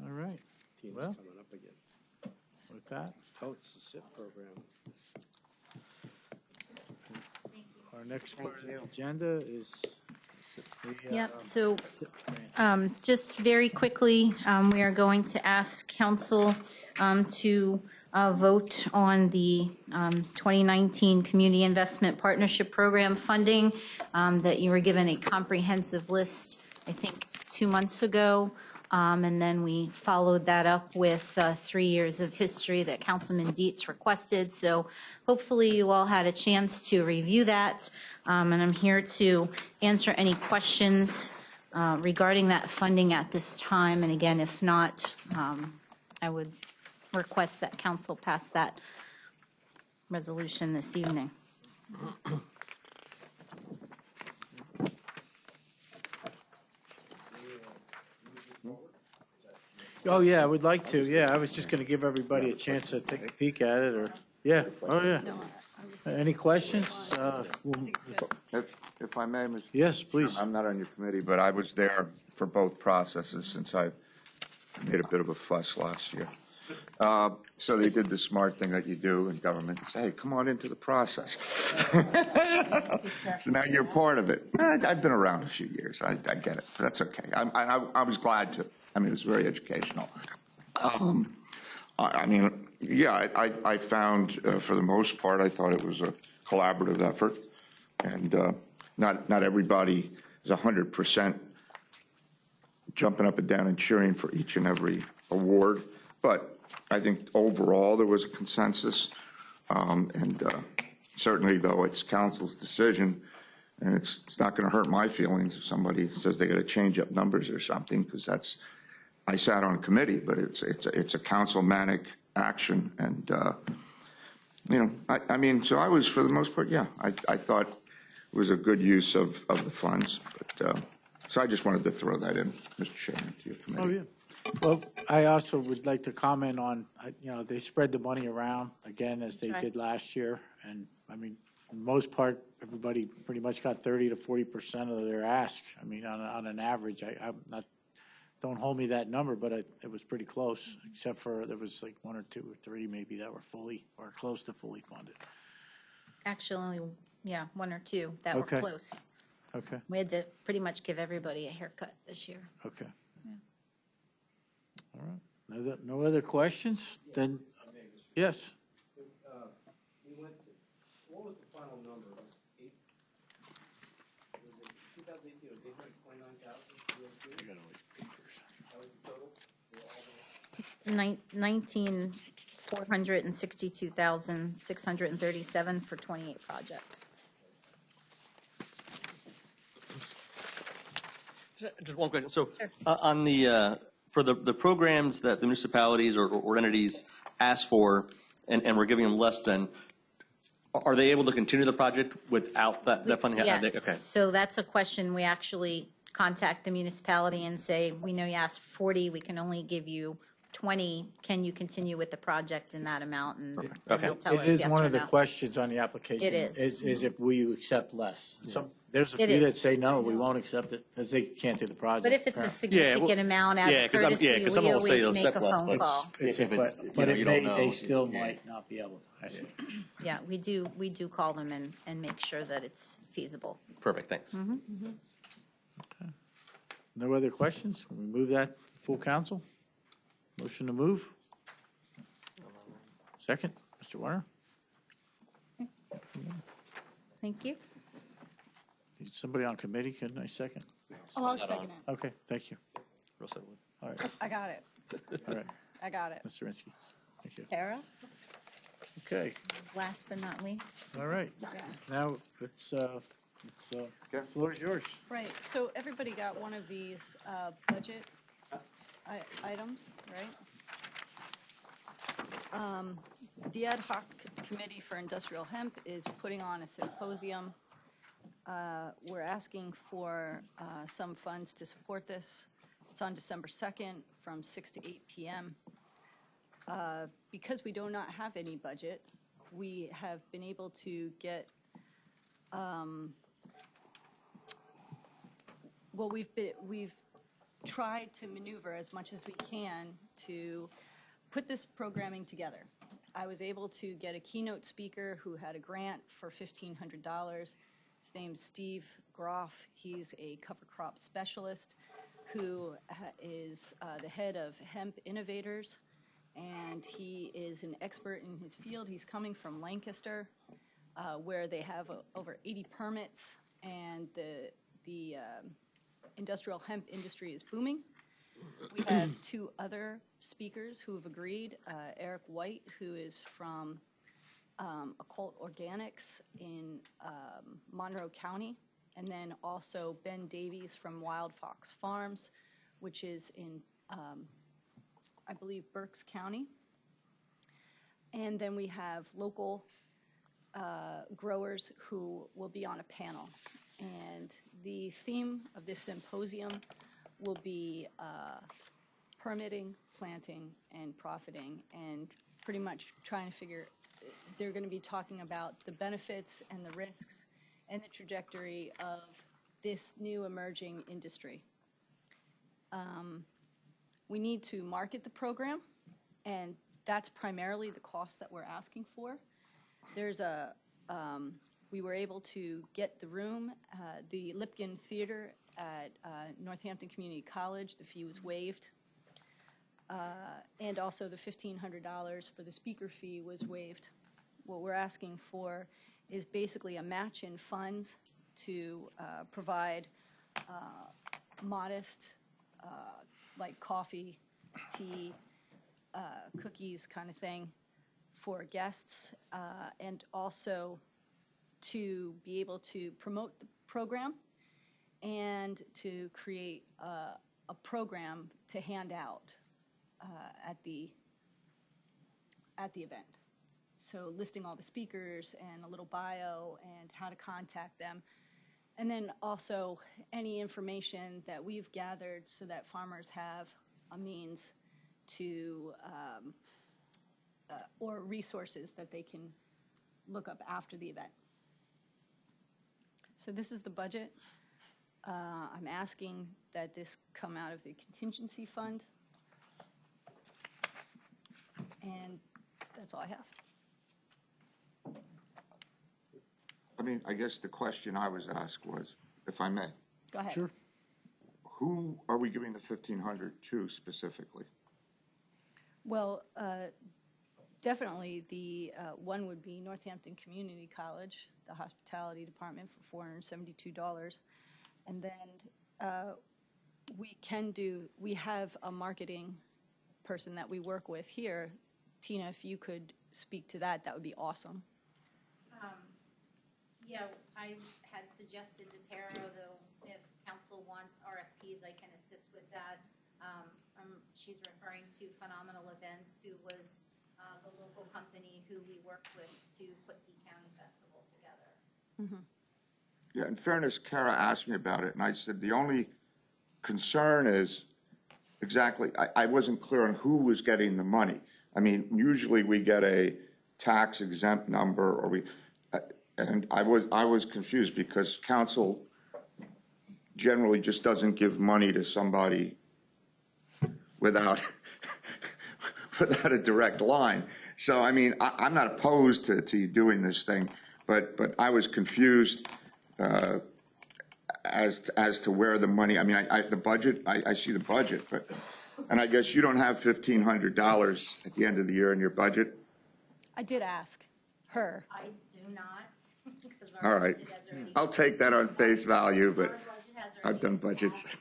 All right, Team's Well. coming up again. with that, Oh, it's the SIP program. our next part of the agenda is the, Yep, so just very quickly, we are going to ask council to vote on the 2019 Community Investment Partnership Program funding that you were given a comprehensive list, I think, 2 months ago. And then we followed that up with 3 years of history that Councilman Dietz requested. So hopefully you all had a chance to review that. And I'm here to answer any questions regarding that funding at this time. And again, if not, I would request that council pass that resolution this evening. oh, yeah, I would like to, yeah, I was just going to give everybody a chance to take a peek at it, or, yeah, oh, yeah. Any questions? If I may, Mr. Yes, please. I'm not on your committee, but I was there for both processes since I made a bit of a fuss last year. So they did the smart thing that you do in government, say, hey, come on into the process. So now you're part of it. I've been around a few years. I get it. That's okay. I was glad to. I mean, it was very educational. I mean, yeah, I found, for the most part, I thought it was a collaborative effort. And not everybody is 100% jumping up and down and cheering for each and every award. But I think overall there was a consensus. And certainly, though, it's council's decision. And it's not going to hurt my feelings if somebody says they got to change up numbers or something, because that's, I sat on a committee, but it's a councilmanic action. And, you know, I mean, so I was, for the most part, yeah, I thought it was a good use of the funds. But so I just wanted to throw that in, Mr. Chairman, to your committee. Oh, yeah. Well, I also would like to comment on, you know, they spread the money around again as they did last year. And I mean, for the most part, everybody pretty much got 30 to 40% of their ask. I mean, on an average, I'm not, don't hold me that number, but it was pretty close, except for there was like 1 or 2 or 3 maybe that were fully or close to fully funded. Actually, only, yeah, 1 or 2 that were Okay. close. Okay, We had to pretty much give everybody a haircut this year. okay. All right. No other questions? Then, yes. We went to, what was the final number? Was it 2018, it was 829,000? I got all these papers. That was the total? For all the- 462,637 for 28 projects. Just one question. So on the, for the programs that the municipalities or entities ask for, and we're giving them less than, are they able to continue the project without that funding? Okay. Yes, so that's a question we actually contact the municipality and say, we know you asked 40, we can only give you 20. Can you continue with the project in that amount? And they'll tell It us is yes one or of the no. questions on the application. It is. Is if will you accept less? There's a It few that is. say, no, we won't accept it, because they can't do the project. But if it's a significant amount as a 'cause courtesy, we someone will say always they'll make a accept less, phone but call. if it's, But you it don't may, know. they still might not be able to. I see. Yeah, we do call them and make sure that it's feasible. Perfect, thanks. No other questions? Can we move that full council? Motion to move? Second, Mr. Warner? Thank you. Need somebody on committee, can I second? Oh, I'll second it. Okay, thank you. Russ Edward. All right, I got it. all right, I got it. Mr. Rinsky. Thank you. Tara, Okay, last but not least. all right. Now, let's So, the floor is yours. Right, so everybody got one of these budget items, right? The Ad hoc Committee for Industrial Hemp is putting on a symposium. We're asking for some funds to support this. It's on December 2nd from 6 to 8 p.m. Because we do not have any budget, we have been able to get, well, we've tried to maneuver as much as we can to put this programming together. I was able to get a keynote speaker who had a grant for $1,500. His name's Steve Groff. He's a cover crop specialist who is the head of Hemp Innovators, and he is an expert in his field. He's coming from Lancaster, where they have over 80 permits, and the industrial hemp industry is booming. We have two other speakers who have agreed. Eric White, who is from Occult Organics in Monroe County, and then also Ben Davies from Wild Fox Farms, which is in, I believe, Berks County. And then we have local growers who will be on a panel. And the theme of this symposium will be permitting, planting, and profiting, and pretty much trying to figure, they're going to be talking about the benefits and the risks and the trajectory of this new emerging industry. We need to market the program, and that's primarily the cost that we're asking for. There's a, we were able to get the room, the Lipkin Theater at Northampton Community College. The fee was waived. And also the $1,500 for the speaker fee was waived. What we're asking for is basically a match in funds to provide modest, like coffee, tea, cookies kind of thing for guests, and also to be able to promote the program and to create a program to hand out at the event. So listing all the speakers and a little bio and how to contact them. And then also any information that we've gathered so that farmers have a means to, or resources that they can look up after the event. So this is the budget. I'm asking that this come out of the contingency fund. And that's all I have. I mean, I guess the question I was asked was, if I may, Go ahead. Sure. who are we giving the 1,500 to specifically? Well, definitely the one would be Northampton Community College, the hospitality department for $472. And then we have a marketing person that we work with here. Tina, if you could speak to that, that would be awesome. Yeah, I had suggested to Tara, though, if council wants RFPs, I can assist with that. She's referring to Phenomenal Events, who was the local company who we worked with to put the county festival together. Mm-hmm. Yeah, in fairness, Kara asked me about it, and I said the only concern is exactly, I wasn't clear on who was getting the money. I mean, usually we get a tax exempt number, or and I was confused because council generally just doesn't give money to somebody without a direct line. So, I mean, I'm not opposed to you doing this thing, but I was confused as to where the money, I mean, the budget, I see the budget, and I guess you don't have $1,500 at the end of the year in your budget? I did ask her. I do not, because All our right. budget has already. I'll take that on face value, but Our budget has already I've done been budgets. passed.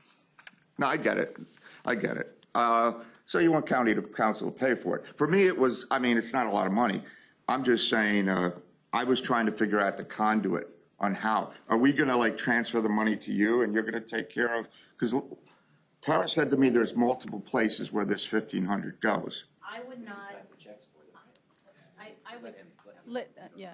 No, I get it. I get it. So you want council to pay for it. For me, it was, I mean, it's not a lot of money. I'm just saying, I was trying to figure out the conduit on how. Are we going to like transfer the money to you and you're going to take care of, because Tara said to me there's multiple places where this 1,500 goes. I would not, I would, Yeah.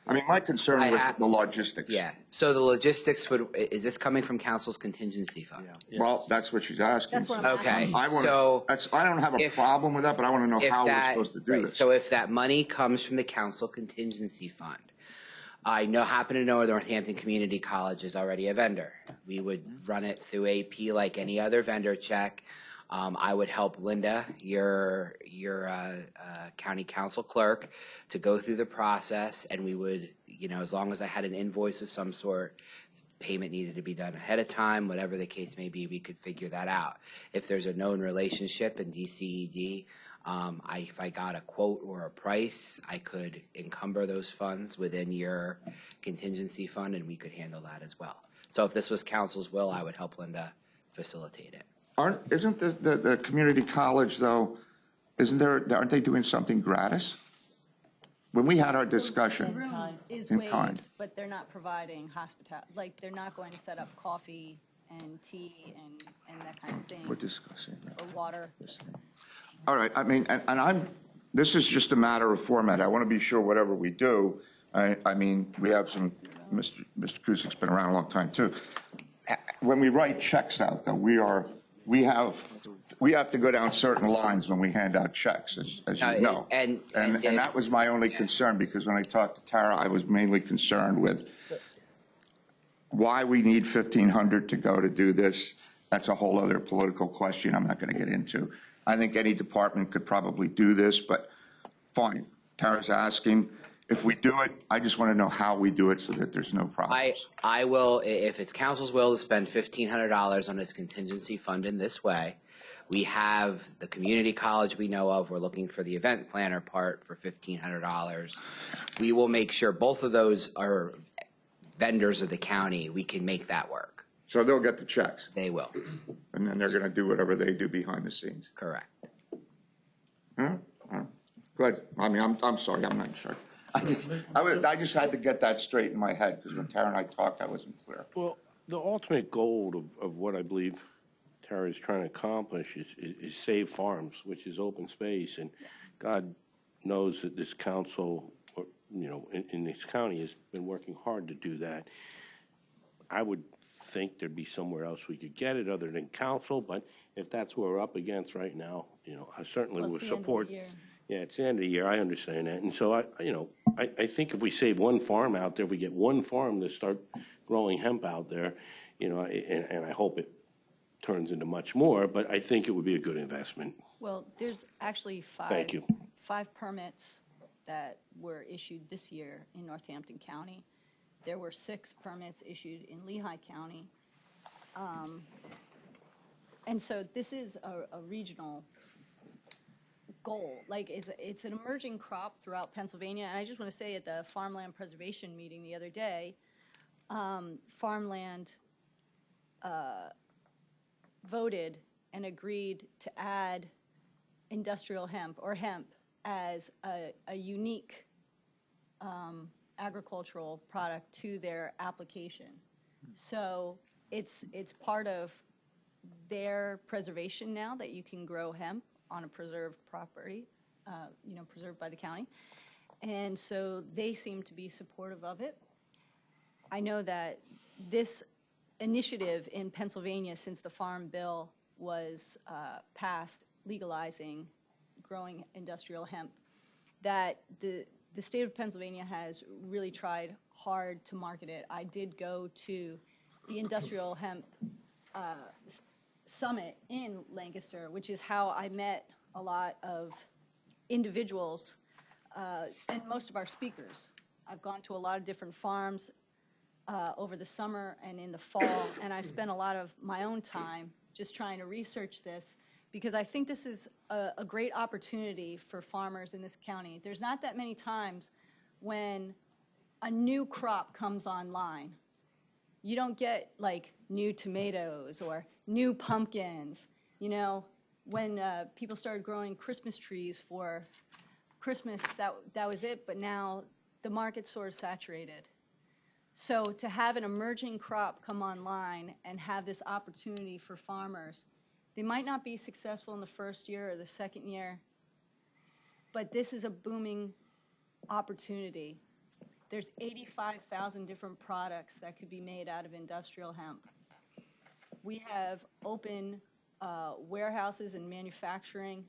I mean, my concern I was have- the logistics. Yeah, so the logistics is this coming from council's contingency fund? Well, that's what she's asking. That's what I'm Okay, I want so I don't have a if- problem with that, but I want to know if how we're that, supposed to do right, this. so if that money comes from the council contingency fund, I happen to know Northampton Community College is already a vendor. We would run it through AP like any other vendor check. I would help Linda, your county council clerk, to go through the process, and we would, as long as I had an invoice of some sort, payment needed to be done ahead of time, whatever the case may be, we could figure that out. If there's a known relationship in DCED, if I got a quote or a price, I could encumber those funds within your contingency fund, and we could handle that as well. So if this was council's will, I would help Linda facilitate it. Isn't the community college, though, aren't they doing something gratis? When we had our discussion, Room is in kind. waived, but they're not providing hospitality, like, they're not going to set up coffee and tea and that kind of thing. We're discussing that. Or water. All right, I mean, and this is just a matter of format. I want to be sure whatever we do, I mean, we have some, Mr. Cusick's been around a long time, too. When we write checks out, though, we have to go down certain lines when we hand out checks, as you know. And that was my only concern, because when I talked to Tara, I was mainly concerned with why we need 1,500 to go to do this. That's a whole other political question I'm not going to get into. I think any department could probably do this, but fine. Tara's asking. If we do it, I just want to know how we do it so that there's no problems. I will, if it's council's will to spend $1,500 on its contingency fund in this way, we have the community college we know of. We're looking for the event planner part for $1,500. We will make sure both of those are vendors of the county. We can make that work. So they'll get the checks, They will. and then they're going to do whatever they do behind the scenes. Correct. Huh? Good. I mean, I'm sorry, I'm not sure. I just had to get that straight in my head, because when Tara and I talked, I wasn't clear. Well, the ultimate goal of what I believe Tara is trying to accomplish is save farms, which is open space. And God knows that this council, in this county has been working hard to do that. I would think there'd be somewhere else we could get it other than council, but if that's what we're up against right now, I certainly will support. Yeah, it's the end of the year. I understand that. And so I think if we save one farm out there, if we get one farm to start growing hemp out there, and I hope it turns into much more, but I think it would be a good investment. Well, there's actually Thank you. 5 permits that were issued this year in Northampton County. There were 6 permits issued in Lehigh County. And so this is a regional goal. Like, it's an emerging crop throughout Pennsylvania. And I just want to say, at the Farmland Preservation meeting the other day, farmland voted and agreed to add industrial hemp, or hemp, as a unique agricultural product to their application. So it's part of their preservation now, that you can grow hemp on a preserved property, preserved by the county. And so they seem to be supportive of it. I know that this initiative in Pennsylvania, since the Farm Bill was passed legalizing growing industrial hemp, that the state of Pennsylvania has really tried hard to market it. I did go to the industrial hemp summit in Lancaster, which is how I met a lot of individuals and most of our speakers. I've gone to a lot of different farms over the summer and in the fall, and I've spent a lot of my own time just trying to research this, because I think this is a great opportunity for farmers in this county. There's not that many times when a new crop comes online. You don't get like new tomatoes or new pumpkins. When people started growing Christmas trees for Christmas, that was it. But now the market's sort of saturated. So to have an emerging crop come online and have this opportunity for farmers, they might not be successful in the first year or the second year, but this is a booming opportunity. There's 85,000 different products that could be made out of industrial hemp. We have open warehouses and manufacturing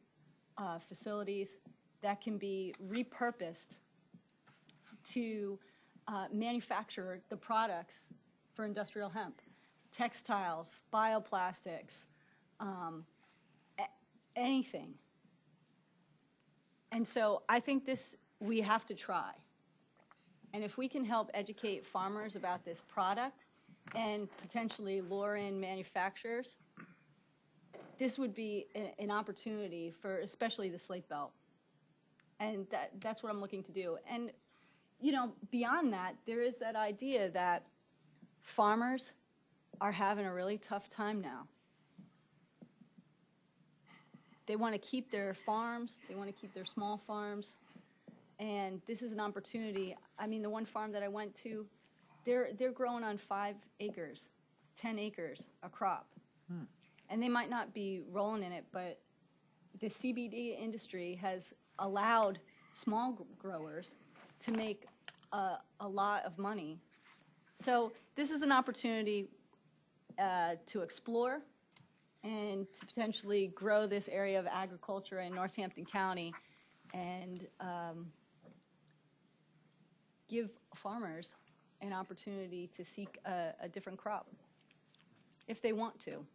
facilities that can be repurposed to manufacture the products for industrial hemp, textiles, bioplastics, anything. And so I think we have to try. And if we can help educate farmers about this product and potentially lure in manufacturers, this would be an opportunity for especially the Slate Belt. And that's what I'm looking to do. And, you know, beyond that, there is that idea that farmers are having a really tough time now. They want to keep their farms. They want to keep their small farms. And this is an opportunity. I mean, the one farm that I went to, they're growing on 5 acres, 10 acres, a crop. And they might not be rolling in it, but the CBD industry has allowed small growers to make a lot of money. So this is an opportunity to explore and to potentially grow this area of agriculture in Northampton County and give farmers an opportunity to seek a different crop if they want to.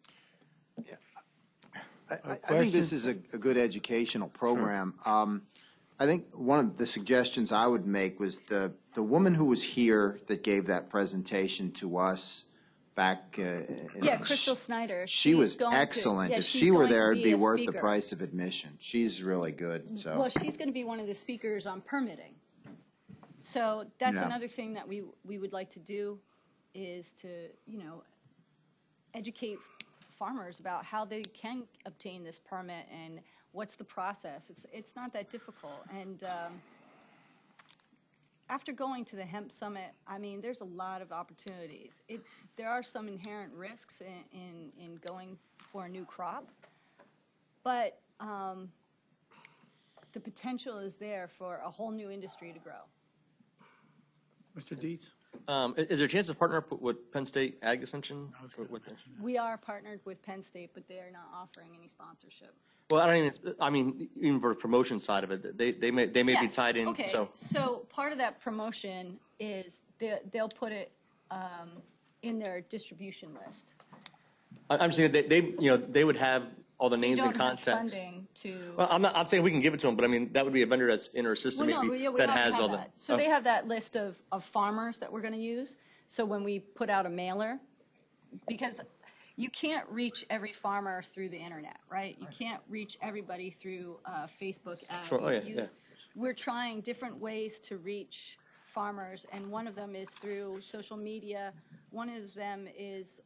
I think this is a good educational program. I think one of the suggestions I would make was the woman who was here that gave that presentation to us back. Yeah, Crystal Snyder. She was excellent. If she were there, it'd be worth the speaker. price of admission. She's really good. So. Well, she's going to be one of the speakers on permitting. So that's another thing that we would like to do is to, you know, educate farmers about how they can obtain this permit and what's the process. It's not that difficult. And after going to the Hemp Summit, I mean, there's a lot of opportunities. There are some inherent risks in going for a new crop, but the potential is there for a whole new industry to grow. Mr. Dietz? Is there a chance to partner up with Penn State Ag Extension? We are partnered with Penn State, but they are not offering any sponsorship. Well, I mean, even for the promotion side of it, they may be tied in. Okay. So part of that promotion is they'll put it in their distribution list. I'm saying they would have all the names and contacts. Have funding to. Well, I'm saying we can give it to them, but I mean that would be a vendor that's in our system that has all that. So they have that list of farmers that we're going to use. So when we put out a mailer, because you can't reach every farmer through the internet, right? You can't reach everybody through Facebook ads. Sure. Oh, yeah. We're trying different ways to reach farmers, and one of them is through social media. One of them is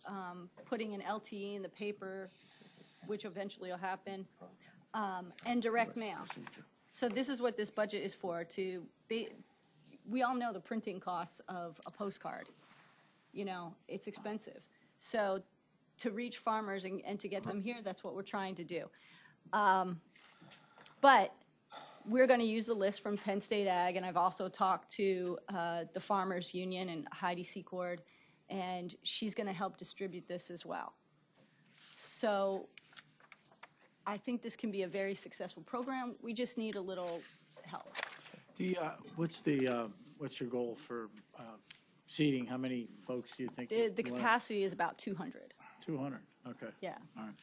putting an LTE in the paper, which eventually will happen, and direct mail. So this is what this budget is for. We all know the printing costs of a postcard. You know, it's expensive. So to reach farmers and to get them here, that's what we're trying to do. But we're going to use the list from Penn State Ag, and I've also talked to the Farmers Union and Heidi Secord, and she's going to help distribute this as well. So I think this can be a very successful program. We just need a little help. What's your goal for seating? How many folks do you think? The capacity is about 200. 200, okay. Yeah. All right.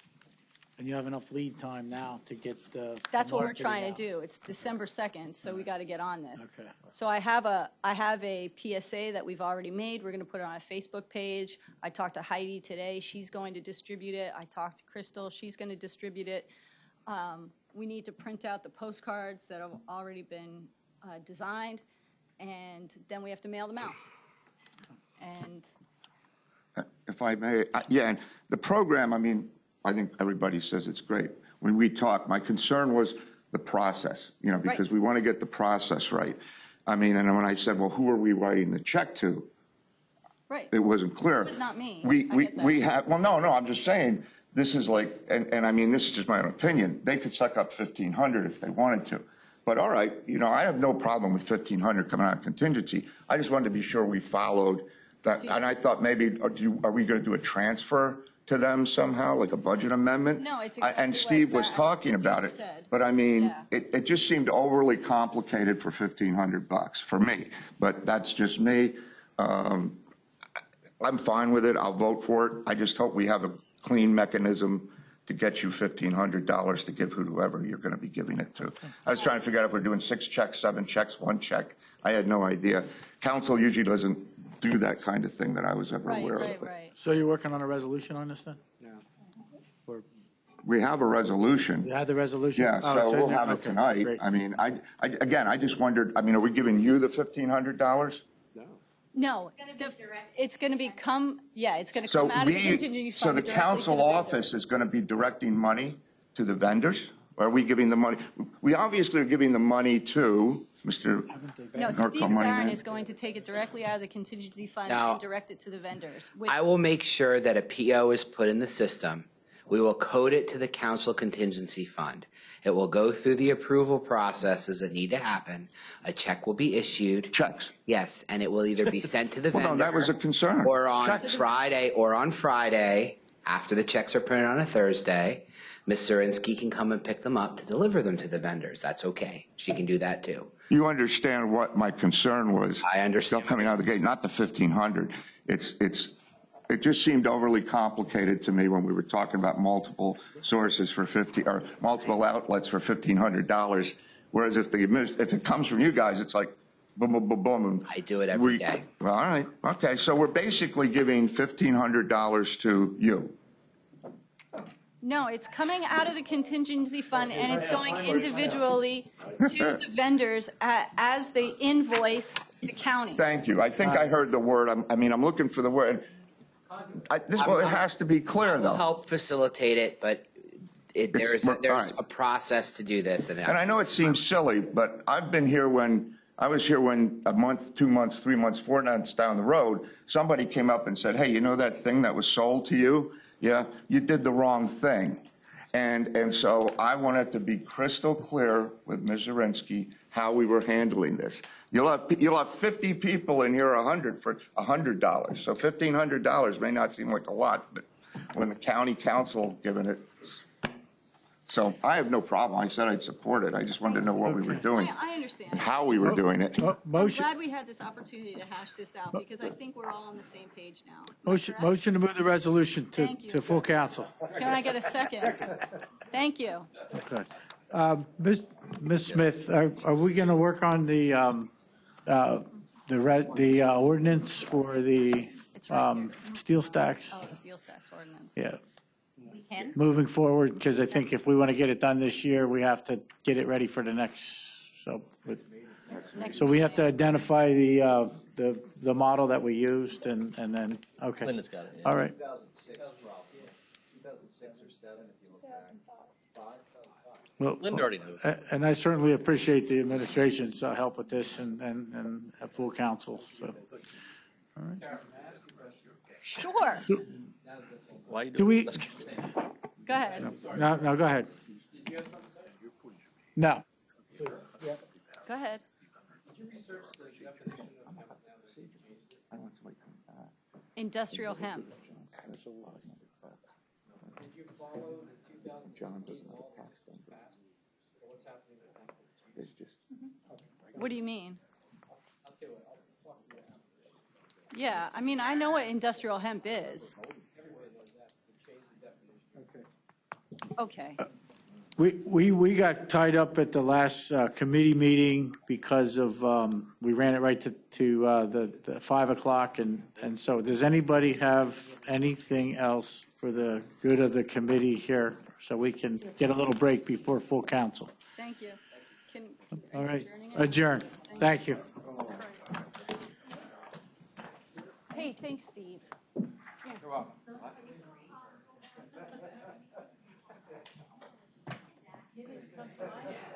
And you have enough lead time now to get the That's what we're marketing trying out. to do. It's December 2nd, so we got to get on this. Okay. So I have a PSA that we've already made. We're going to put it on a Facebook page. I talked to Heidi today. She's going to distribute it. I talked to Crystal. She's going to distribute it. We need to print out the postcards that have already been designed, and then we have to mail them out. And If I may, and the program, I mean, I think everybody says it's great. When we talk, my concern was the process, because we want to get the process right. I mean, and when I said, well, who are we writing the check to? Right. It wasn't clear. It was not me. I We get that. have, well, no, I'm just saying, this is like, and I mean, this is just my own opinion. They could suck up 1,500 if they wanted to. But all right, I have no problem with 1,500 coming out of contingency. I just wanted to be sure we followed that. And I thought maybe, are we going to do a transfer to them somehow, like a budget amendment? No, it's exactly And Steve what was talking Steve about it. said. But I mean, Yeah. it just seemed overly complicated for $1,500 for me. But that's just me. I'm fine with it. I'll vote for it. I just hope we have a clean mechanism to get you $1,500 to give whoever you're going to be giving it to. I was trying to figure out if we're doing 6 checks, 7 checks, 1 check. I had no idea. Council usually doesn't do that kind of thing that I was ever aware of. Right. So you're working on a resolution on this then? Or We have a resolution. you had the resolution? Yeah, Oh, it's so in we'll there? have it Okay, tonight. great. I mean, I just wondered, I mean, are we giving you the $1,500? No, it's going to become, it's going to So come out of the contingency fund. so the directly to council vendors. office is going to be directing money to the vendors? Or are we giving the money? We obviously are giving the money to Mr. No, Norco Steve Money Barron Man. is going to take it directly out of the contingency fund Now- and direct it to the vendors. which- I will make sure that a PO is put in the system. We will code it to the council contingency fund. It will go through the approval processes that need to happen. A check will be issued. Checks. Yes, and it will either be sent to the vendor. Well, no, that was a concern. Or on Checks. Friday, after the checks are printed on a Thursday, Ms. Zirinsky can come and pick them up to deliver them to the vendors. That's okay. She can do that too. You understand what my concern was? I understand. Still coming out of the gate, not the 1,500. It just seemed overly complicated to me when we were talking about multiple sources for or multiple outlets for $1,500. Whereas if it comes from you guys, it's like boom, boom, boom, boom. And I do it every day. Well, all right, okay. So we're basically giving $1,500 to you. No, it's coming out of the contingency fund and it's going individually to the vendors as they invoice the county. Thank you. I think I heard the word. I'm looking for the word. It has to be clear, We'll though. help facilitate it, but there's all right. a process to do this. And I know it seems silly, but I've been here I was here when a month, 2 months, 3 months, 4 months down the road, somebody came up and said, hey, you know that thing that was sold to you? Yeah, you did the wrong thing. And so I wanted to be crystal clear with Ms. Zirinsky how we were handling this. You'll have 50 people in here, 100 for $100. So $1,500 may not seem like a lot, but when the county council given it. So I have no problem. I said I'd support it. I just wanted to know what we were doing, I understand. and how we were doing it. I'm Motion, glad we had this opportunity to hash this out because I think we're all on the same page now. Am I correct? motion to move the resolution Thank you. to full council. Can I get a second? Thank you. Okay. Ms. Smith, are we going to work on the ordinance for the It's right here. steel stacks? Oh, steel stacks ordinance. Yeah, We can. moving forward, because I think if we want to get it done this year, we have to get it ready for the next, so we have to identify the model that we used and then, okay. Linda's got it. Yeah. All right. 2006 or 7, if you look back. Well, Linda already knows. And I certainly appreciate the administration's help with this and at full council, so. Sure. Why you Do doing we, this? Go ahead. no, go ahead. No. Go ahead. Industrial hemp. What do you mean? Yeah, I mean, I know what industrial hemp is. Okay. We got tied up at the last committee meeting because of, we ran it right to the 5 o'clock. And so does anybody have anything else for the good of the committee here so we can get a little break before full council? Thank you. All right, adjourn. Thank you. Hey, thanks, Steve. You're welcome. Yeah.